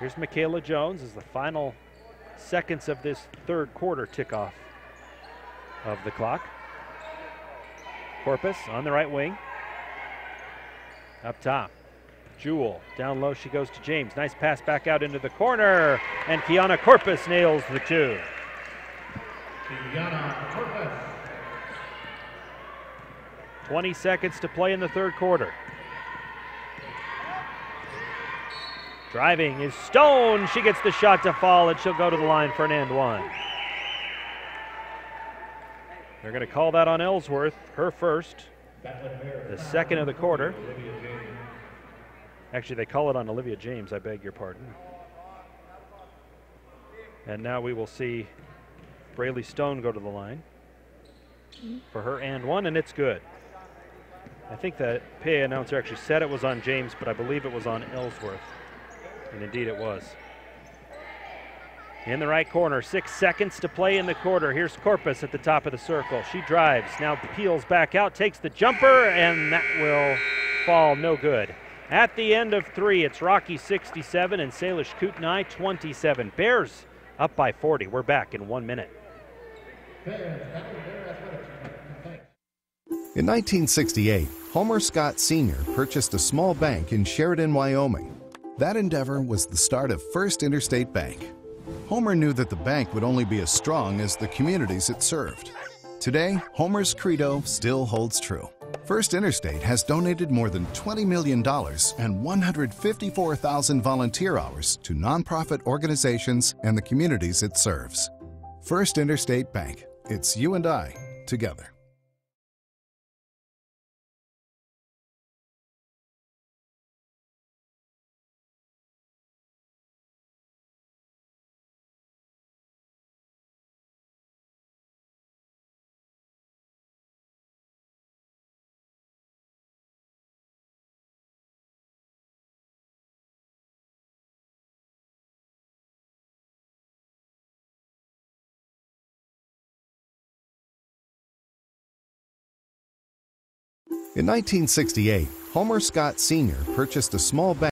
Here's Michaela Jones as the final seconds of this third quarter tick off of the clock. Corpus on the right wing. Up top, Jewell. Down low she goes to James. Nice pass back out into the corner, and Kiana Corpus nails the two. Kiana Corpus. 20 seconds to play in the third quarter. Driving is Stone. She gets the shot to fall, and she'll go to the line for an and one. They're going to call that on Ellsworth, her first, the second of the quarter. Actually, they call it on Olivia James, I beg your pardon. And now we will see Braylee Stone go to the line for her and one, and it's good. I think the PA announcer actually said it was on James, but I believe it was on Ellsworth. And indeed it was. In the right corner, 6 seconds to play in the quarter. Here's Corpus at the top of the circle. She drives, now peels back out, takes the jumper, and that will fall no good. At the end of three, it's Rocky 67 and Salish Kootenai 27. Bears up by 40. We're back in 1 minute. In 1968, Homer Scott Sr. purchased a small bank in Sheridan, Wyoming. That endeavor was the start of First Interstate Bank. Homer knew that the bank would only be as strong as the communities it served. Today, Homer's credo still holds true. First Interstate has donated more than $20 million and 154,000 volunteer hours to nonprofit organizations and the communities it serves. First Interstate Bank. It's you and I together. In 1968, Homer Scott Sr. purchased a small bank.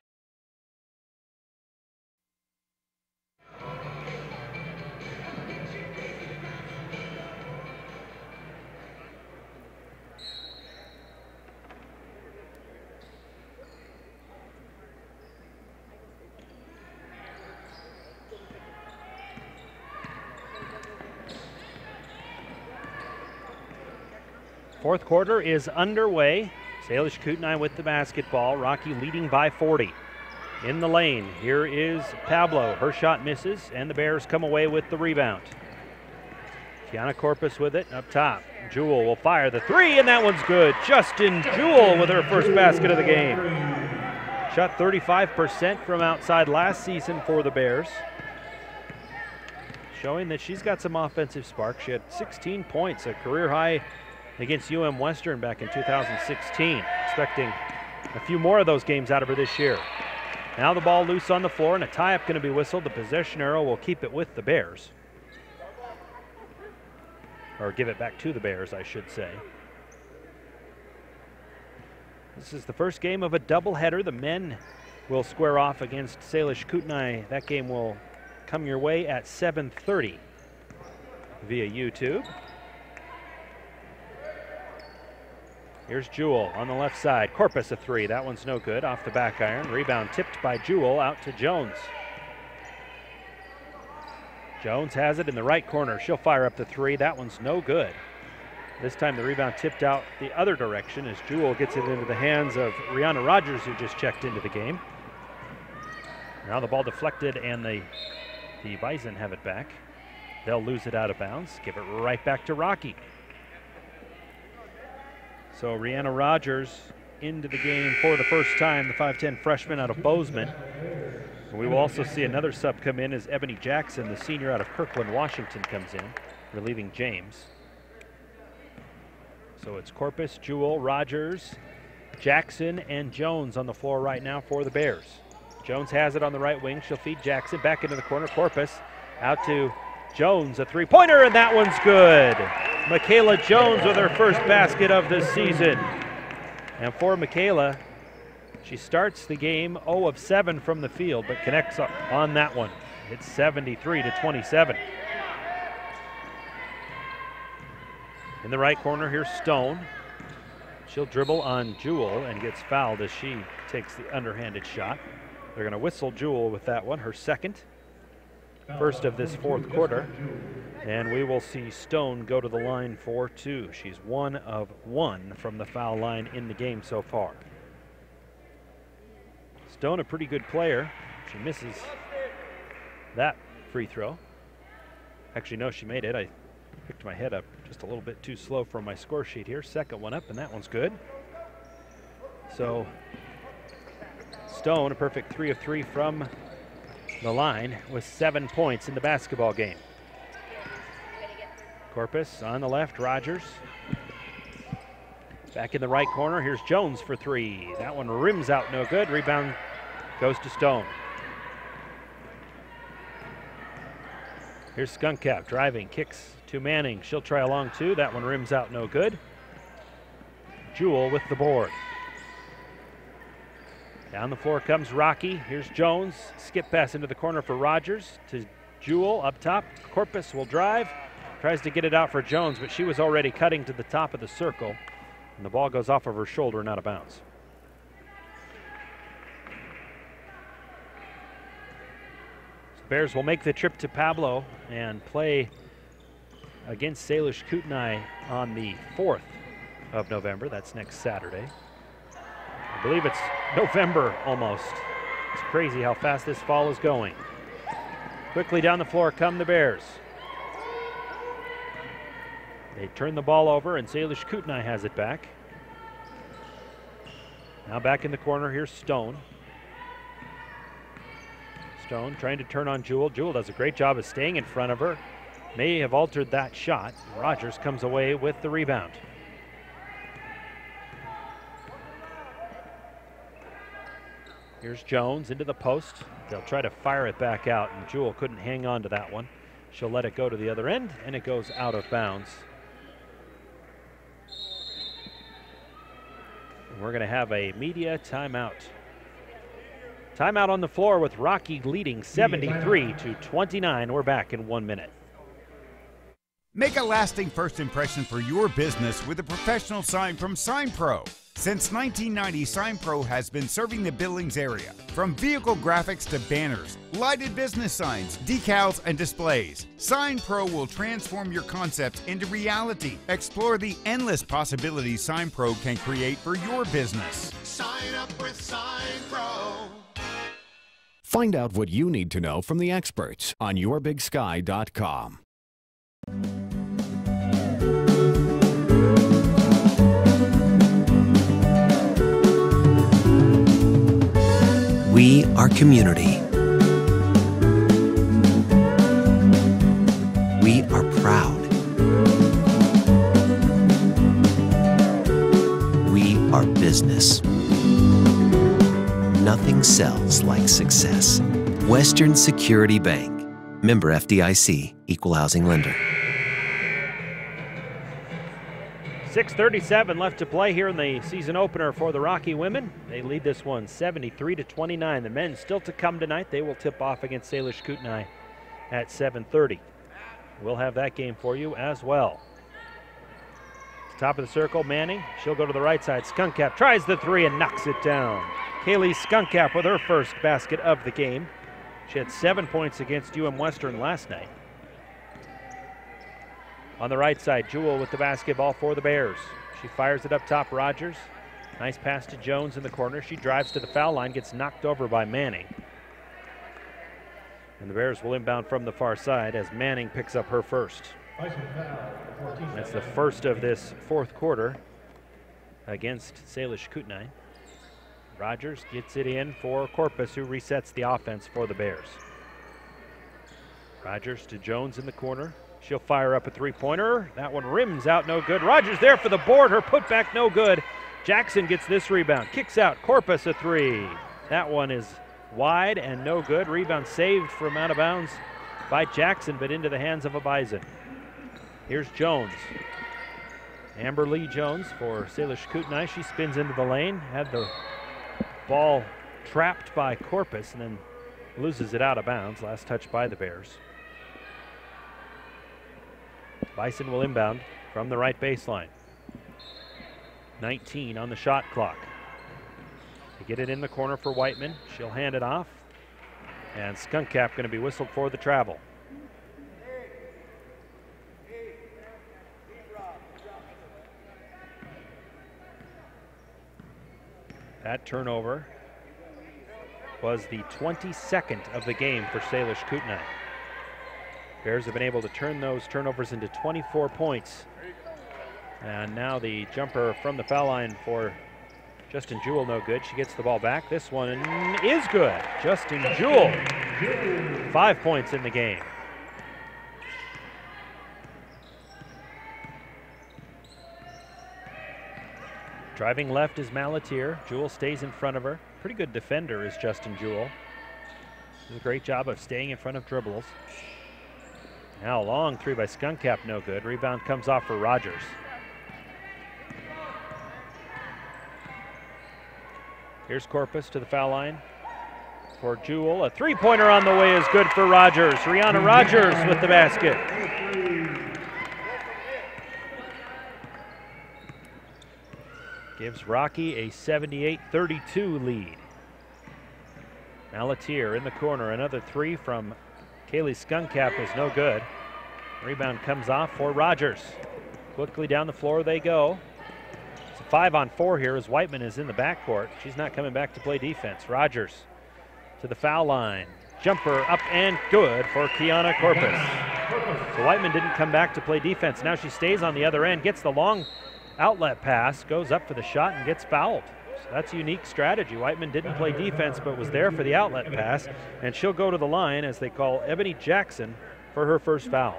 Fourth quarter is underway. Salish Kootenai with the basketball. Rocky leading by 40. In the lane, here is Pablo. Her shot misses, and the Bears come away with the rebound. Kiana Corpus with it up top. Jewell will fire the three, and that one's good. Justin Jewell with her first basket of the game. Shot 35% from outside last season for the Bears, showing that she's got some offensive spark. She had 16 points, a career high against UM Western back in 2016. Expecting a few more of those games out of her this year. Now the ball loose on the floor, and a tie-up going to be whistled. The possession arrow will keep it with the Bears. Or give it back to the Bears, I should say. This is the first game of a doubleheader. The men will square off against Salish Kootenai. That game will come your way at 7:30 via YouTube. Here's Jewell on the left side. Corpus a three. That one's no good. Off the back iron. Rebound tipped by Jewell out to Jones. Jones has it in the right corner. She'll fire up the three. That one's no good. This time the rebound tipped out the other direction as Jewell gets it into the hands of Rihanna Rogers, who just checked into the game. Now the ball deflected and the Bison have it back. They'll lose it out of bounds, give it right back to Rocky. So Rihanna Rogers into the game for the first time, the 5'10 freshman out of Bozeman. And we will also see another sub come in as Ebony Jackson, the senior out of Kirkland, Washington, comes in, relieving James. So it's Corpus, Jewell, Rogers, Jackson, and Jones on the floor right now for the Bears. Jones has it on the right wing. She'll feed Jackson back into the corner. Corpus out to Jones, a three-pointer, and that one's good. Michaela Jones with her first basket of the season. And for Michaela, she starts the game 0 of 7 from the field, but connects up on that one. It's 73-27. In the right corner, here's Stone. She'll dribble on Jewell and gets fouled as she takes the underhanded shot. They're going to whistle Jewell with that one, her second. First of this fourth quarter. And we will see Stone go to the line for 2. She's 1 of 1 from the foul line in the game so far. Stone, a pretty good player. She misses that free throw. Actually, no, she made it. I picked my head up just a little bit too slow from my score sheet here. Second one up, and that one's good. So Stone, a perfect 3 of 3 from the line with 7 points in the basketball game. Corpus on the left, Rogers. Back in the right corner, here's Jones for 3. That one rims out, no good. Rebound goes to Stone. Here's Skunkcap driving, kicks to Manning. She'll try a long 2. That one rims out, no good. Jewell with the board. Down the floor comes Rocky. Here's Jones. Skip pass into the corner for Rogers to Jewell up top. Corpus will drive. Tries to get it out for Jones, but she was already cutting to the top of the circle. And the ball goes off of her shoulder and out of bounds. So Bears will make the trip to Pablo and play against Salish Kootenai on the 4th of November. That's next Saturday. I believe it's November almost. It's crazy how fast this fall is going. Quickly down the floor come the Bears. They turn the ball over and Salish Kootenai has it back. Now back in the corner, here's Stone. Stone trying to turn on Jewell. Jewell does a great job of staying in front of her. May have altered that shot. Rogers comes away with the rebound. Here's Jones into the post. They'll try to fire it back out, and Jewell couldn't hang on to that one. She'll let it go to the other end, and it goes out of bounds. And we're going to have a media timeout. Timeout on the floor with Rocky leading 73-29. We're back in 1 minute. Make a lasting first impression for your business with a professional sign from Sign Pro. Since 1990, Sign Pro has been serving the Billings area. From vehicle graphics to banners, lighted business signs, decals, and displays, Sign Pro will transform your concepts into reality. Explore the endless possibilities Sign Pro can create for your business. Sign up with Sign Pro. Find out what you need to know from the experts on YourBigSky.com. We are community. We are proud. We are business. Nothing sells like success. Western Security Bank. Member FDIC, Equal Housing Lender. 6:37 left to play here in the season opener for the Rocky women. They lead this one 73-29. The men still to come tonight. They will tip off against Salish Kootenai at 7:30. We'll have that game for you as well. Top of the circle, Manning. She'll go to the right side. Skunkcap tries the 3 and knocks it down. Kaylee Skunkcap with her first basket of the game. She had 7 points against UM Western last night. On the right side, Jewell with the basketball for the Bears. She fires it up top, Rogers. Nice pass to Jones in the corner. She drives to the foul line, gets knocked over by Manning. And the Bears will inbound from the far side as Manning picks up her first. That's the first of this fourth quarter against Salish Kootenai. Rogers gets it in for Corpus, who resets the offense for the Bears. Rogers to Jones in the corner. She'll fire up a three-pointer. That one rims out, no good. Rogers there for the board. Her putback, no good. Jackson gets this rebound. Kicks out. Corpus a three. That one is wide and no good. Rebound saved from out of bounds by Jackson, but into the hands of a Bison. Here's Jones. Amber Lee Jones for Salish Kootenai. She spins into the lane. Had the ball trapped by Corpus and then loses it out of bounds. Last touch by the Bears. Bison will inbound from the right baseline. 19 on the shot clock. They get it in the corner for Whiteman. She'll hand it off. And Skunk Cap going to be whistled for the travel. That turnover was the 22nd of the game for Salish Kootenai. Bears have been able to turn those turnovers into 24 points. And now the jumper from the foul line for Justin Jewell, no good. She gets the ball back. This one is good. Justin Jewell, 5 points in the game. Driving left is Malatier. Jewell stays in front of her. Pretty good defender is Justin Jewell. Does a great job of staying in front of dribbles. Now a long three by Skunk Cap, no good. Rebound comes off for Rogers. Here's Corpus to the foul line for Jewell. A three-pointer on the way is good for Rogers. Rihanna Rogers with the basket. Gives Rocky a 78-32 lead. Malatier in the corner. Another three from Kaylee Skunk Cap is no good. Rebound comes off for Rogers. Quickly down the floor they go. It's a 5-on-4 here as Whiteman is in the backcourt. She's not coming back to play defense. Rogers to the foul line. Jumper up and good for Kiana Corpus. So Whiteman didn't come back to play defense. Now she stays on the other end, gets the long outlet pass, goes up for the shot and gets fouled. So that's a unique strategy. Whiteman didn't play defense but was there for the outlet pass, and she'll go to the line as they call Ebony Jackson for her first foul.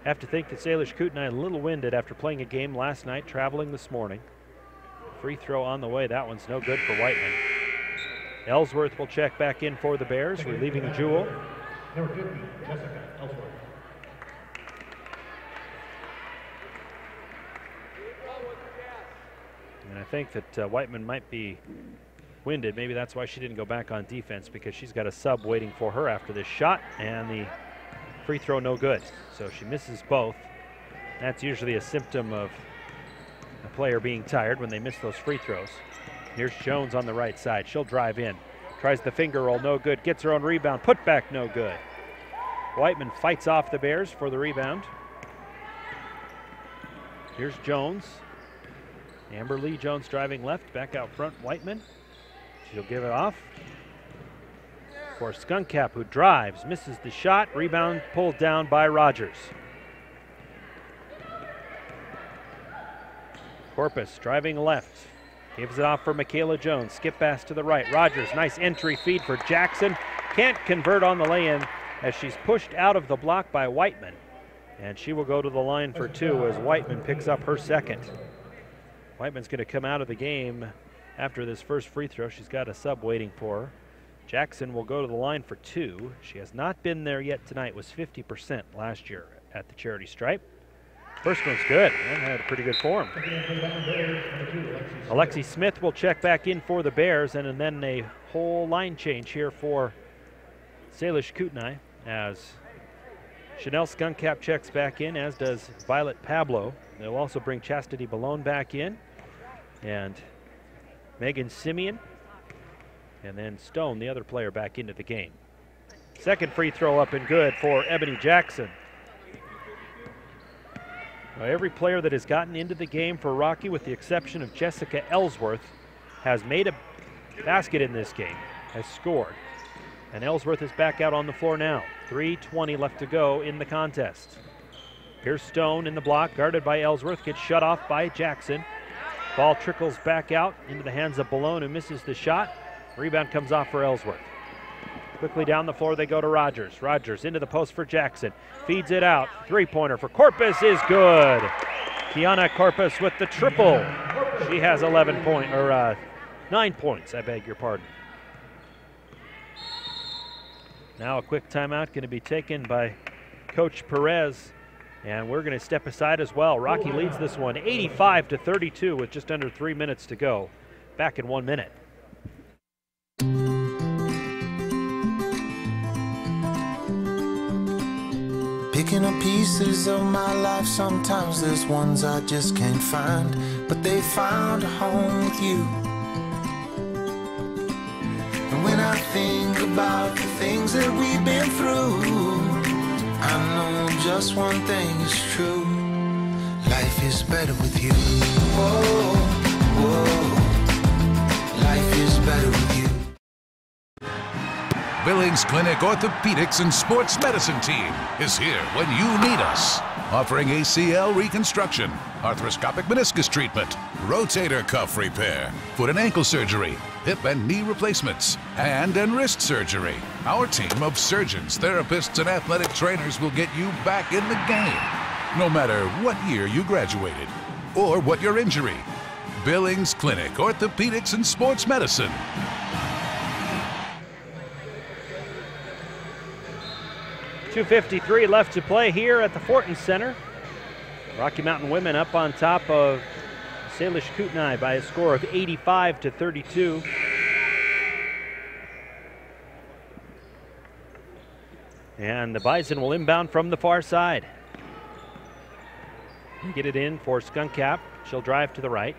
Have to think that Salish Kootenai a little winded after playing a game last night, traveling this morning. Free throw on the way. That one's no good for Whiteman. Ellsworth will check back in for the Bears, relieving Jewell. Number 50, Jessica Ellsworth. And I think that Whiteman might be winded. Maybe that's why she didn't go back on defense, because she's got a sub waiting for her after this shot, and the free throw no good. So she misses both. That's usually a symptom of a player being tired when they miss those free throws. Here's Jones on the right side. She'll drive in. Tries the finger roll, no good. Gets her own rebound. Put back, no good. Whiteman fights off the Bears for the rebound. Here's Jones. Amber Lee Jones driving left, back out front, Whiteman. She'll give it off for Skunk Cap, who drives, misses the shot. Rebound pulled down by Rogers. Corpus driving left. Gives it off for Michaela Jones. Skip pass to the right. Rogers, nice entry feed for Jackson. Can't convert on the lay-in as she's pushed out of the block by Whiteman. And she will go to the line for two as Whiteman picks up her second. Whiteman's going to come out of the game after this first free throw. She's got a sub waiting for her. Jackson will go to the line for two. She has not been there yet tonight. Was 50% last year at the charity stripe. First one's good and had a pretty good form. Alexi Smith will check back in for the Bears, and then a whole line change here for Salish Kootenai as Chanel Skunk Cap checks back in, as does Violet Pablo. They'll also bring Chastity Balone back in, and Megan Simeon And then Stone, the other player, back into the game. Second free throw up and good for Ebony Jackson. Now, every player that has gotten into the game for Rocky, with the exception of Jessica Ellsworth, has made a basket in this game, has scored. And Ellsworth is back out on the floor now. 3:20 left to go in the contest. Here's Stone in the block, guarded by Ellsworth, gets shut off by Jackson. Ball trickles back out into the hands of Balone, who misses the shot. Rebound comes off for Ellsworth. Quickly down the floor they go to Rogers. Rogers into the post for Jackson. Feeds it out. Three-pointer for Corpus is good. Kiana Corpus with the triple. She has 9 points, I beg your pardon. Now a quick timeout going to be taken by Coach Perez, and we're going to step aside as well. Rocky leads this one 85-32 with just under 3 minutes to go. Back in 1 minute. Picking up pieces of my life, sometimes there's ones I just can't find, but they found a home with you. And when I think about the things that we've been through, I know just one thing is true: life is better with you. Whoa, whoa, life is better with you. Billings Clinic Orthopedics and Sports Medicine Team is here when you need us. Offering ACL reconstruction, arthroscopic meniscus treatment, rotator cuff repair, foot and ankle surgery, hip and knee replacements, hand and wrist surgery. Our team of surgeons, therapists, and athletic trainers will get you back in the game, no matter what year you graduated or what your injury. Billings Clinic Orthopedics and Sports Medicine. .253 left to play here at the Fortin Center. Rocky Mountain women up on top of Salish Kootenai by a score of 85-32. And the Bison will inbound from the far side. Get it in for Skunk Cap. She'll drive to the right.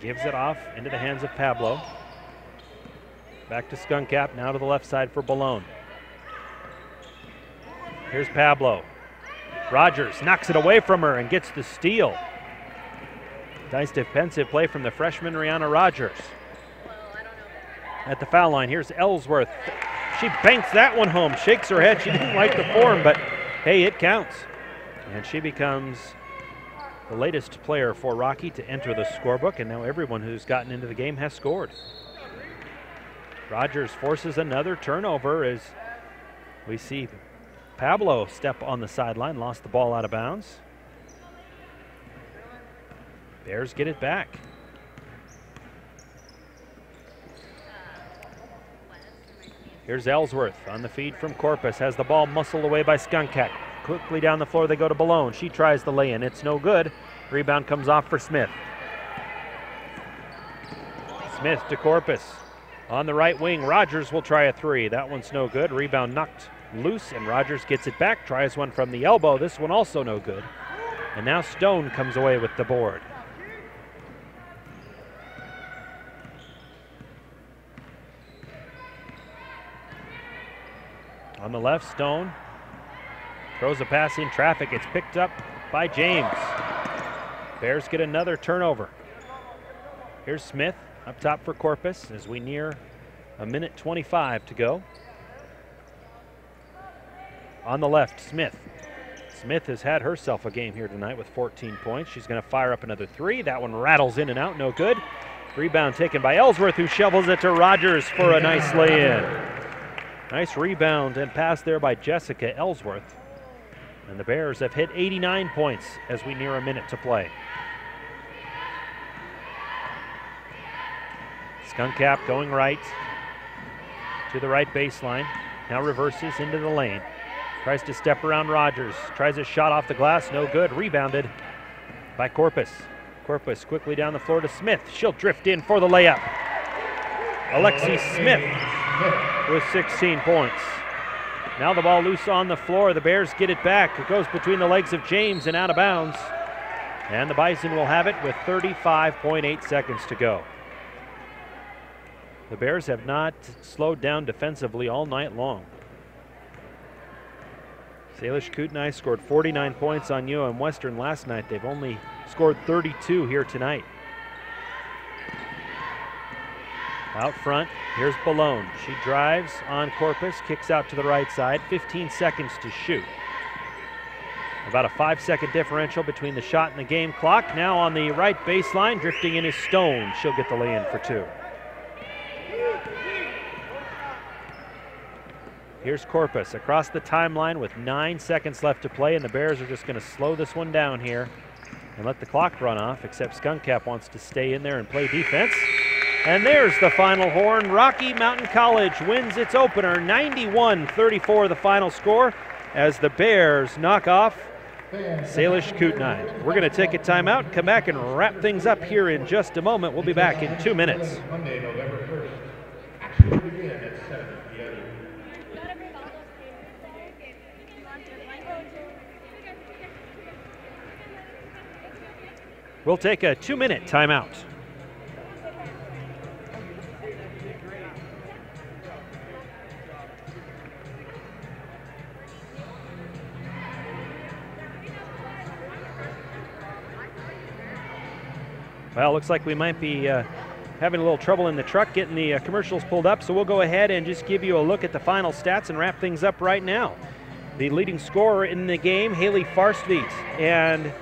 Gives it off into the hands of Pablo. Back to Skunk Cap, now to the left side for Balone. Here's Pablo. Rogers knocks it away from her and gets the steal. Nice defensive play from the freshman Rihanna Rogers. At the foul line, here's Ellsworth. She banks that one home, shakes her head. She didn't like the form, but hey, it counts. And she becomes the latest player for Rocky to enter the scorebook, and now everyone who's gotten into the game has scored. Rogers forces another turnover as we see Pablo step on the sideline, lost the ball out of bounds. Bears get it back. Here's Ellsworth on the feed from Corpus, has the ball muscled away by Skunkak. Quickly down the floor they go to Balone. She tries the lay-in, it's no good. Rebound comes off for Smith. Smith to Corpus. On the right wing, Rogers will try a three. That one's no good. Rebound knocked loose, and Rogers gets it back, tries one from the elbow. This one also no good. And now Stone comes away with the board. On the left, Stone throws a pass in traffic. It's picked up by James. Bears get another turnover. Here's Smith up top for Corpus as we near a minute 25 to go. On the left, Smith. Smith has had herself a game here tonight with 14 points. She's going to fire up another three. That one rattles in and out, no good. Rebound taken by Ellsworth, who shovels it to Rogers for a nice lay-in. Nice rebound and pass there by Jessica Ellsworth. And the Bears have hit 89 points as we near a minute to play. Skunkcap going right to the right baseline. Now reverses into the lane. Tries to step around Rogers. Tries a shot off the glass, no good. Rebounded by Corpus. Corpus quickly down the floor to Smith. She'll drift in for the layup. Alexi Smith with 16 points. Now the ball loose on the floor. The Bears get it back. It goes between the legs of James and out of bounds. And the Bison will have it with 35.8 seconds to go. The Bears have not slowed down defensively all night long. Salish Kootenai scored 49 points on UM Western last night. They've only scored 32 here tonight. Out front, here's Balone. She drives on Corpus, kicks out to the right side, 15 seconds to shoot. About a 5-second differential between the shot and the game clock. Now on the right baseline, drifting in is Stone. She'll get the lay-in for 2. Here's Corpus across the timeline with 9 seconds left to play, and the Bears are just going to slow this one down here and let the clock run off, except Skunk Cap wants to stay in there and play defense. And there's the final horn. Rocky Mountain College wins its opener, 91-34 the final score, as the Bears knock off Salish Kootenai. We're going to take a timeout, come back and wrap things up here in just a moment. We'll be back in 2 minutes. Monday, November 1st. Action will begin at 7 p.m. We'll take a 2-minute timeout. Well, looks like we might be having a little trouble in the truck getting the commercials pulled up, so we'll go ahead and just give you a look at the final stats and wrap things up right now. The leading scorer in the game, Haley Farstveit and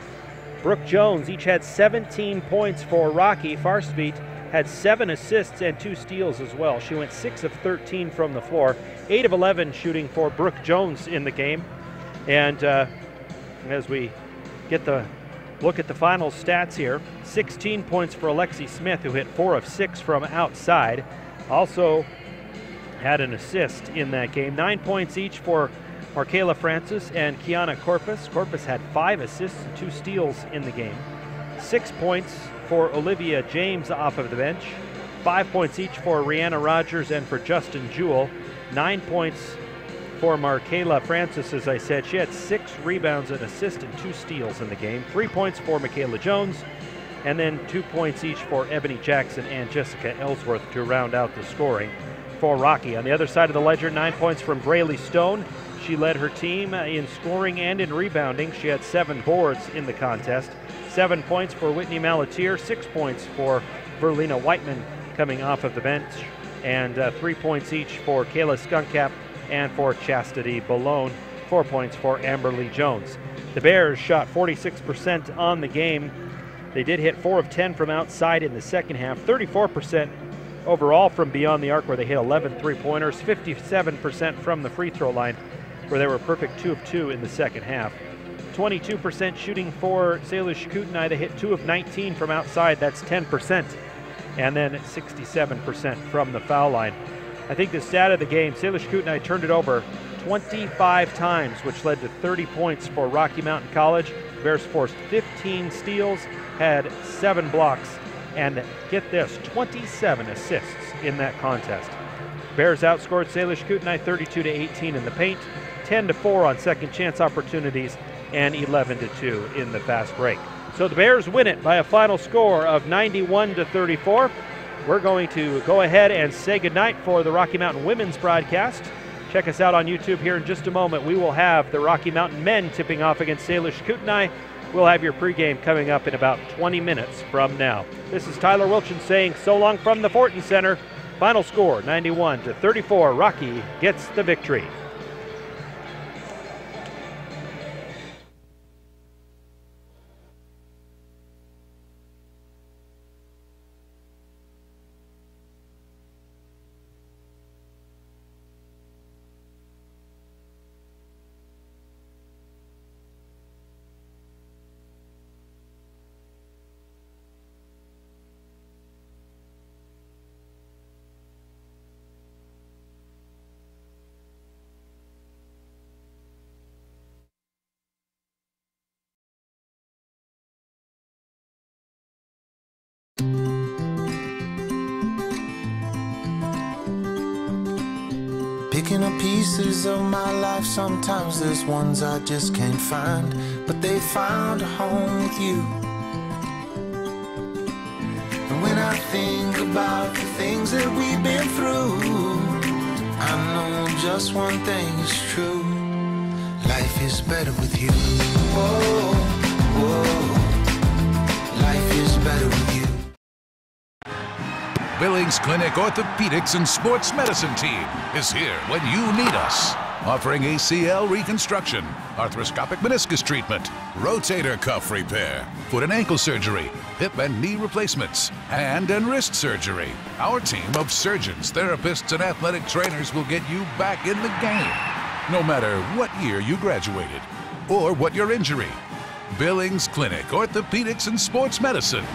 Brooke Jones, each had 17 points for Rocky. Farstveit had 7 assists and 2 steals as well. She went 6 of 13 from the floor, 8 of 11 shooting for Brooke Jones in the game. And as we get the look at the final stats here, 16 points for Alexi Smith, who hit 4 of 6 from outside. Also had an assist in that game. 9 points each for Markayla Francis and Kiana Corpus. Corpus had 5 assists and 2 steals in the game. 6 points for Olivia James off of the bench. 5 points each for Rihanna Rogers and for Justin Jewell. 9 points for Markayla Francis, as I said. She had 6 rebounds, an assist, and 2 steals in the game. 3 points for Michaela Jones, and then 2 points each for Ebony Jackson and Jessica Ellsworth to round out the scoring for Rocky. On the other side of the ledger, 9 points from Braylee Stone. She led her team in scoring and in rebounding. She had 7 boards in the contest. 7 points for Whitney Malatier, 6 points for Verlina Whiteman coming off of the bench, and 3 points each for Kayla Skunkcap and for Chastity Balone. 4 points for Amberly Jones. The Bears shot 46% on the game. They did hit 4 of 10 from outside in the second half, 34% overall from beyond the arc, where they hit 11 3-pointers, 57% from the free throw line, where they were a perfect 2 of 2 in the second half. 22% shooting for Salish Kootenai. They hit 2 of 19 from outside, that's 10%. And then 67% from the foul line. I think the stat of the game, Salish Kootenai turned it over 25 times, which led to 30 points for Rocky Mountain College. The Bears forced 15 steals, had 7 blocks, and get this, 27 assists in that contest. Bears outscored Salish Kootenai 32-18 in the paint, 10-4 on second chance opportunities, and 11-2 in the fast break. So the Bears win it by a final score of 91-34. We're going to go ahead and say goodnight for the Rocky Mountain women's broadcast. Check us out on YouTube here in just a moment. We will have the Rocky Mountain men tipping off against Salish Kootenai. We'll have your pregame coming up in about 20 minutes from now. This is Tyler Wilchin saying so long from the Fortin Center. Final score 91-34. Rocky gets the victory. Picking up pieces of my life, sometimes there's ones I just can't find, but they found a home with you. And when I think about the things that we've been through. I know just one thing is true. Life is better with you. Whoa, whoa. Life is better with you. Billings Clinic Orthopedics and Sports Medicine Team is here when you need us. Offering ACL reconstruction, arthroscopic meniscus treatment, rotator cuff repair, foot and ankle surgery, hip and knee replacements, hand and wrist surgery. Our team of surgeons, therapists, and athletic trainers will get you back in the game. No matter what year you graduated or what your injury. Billings Clinic Orthopedics and Sports Medicine.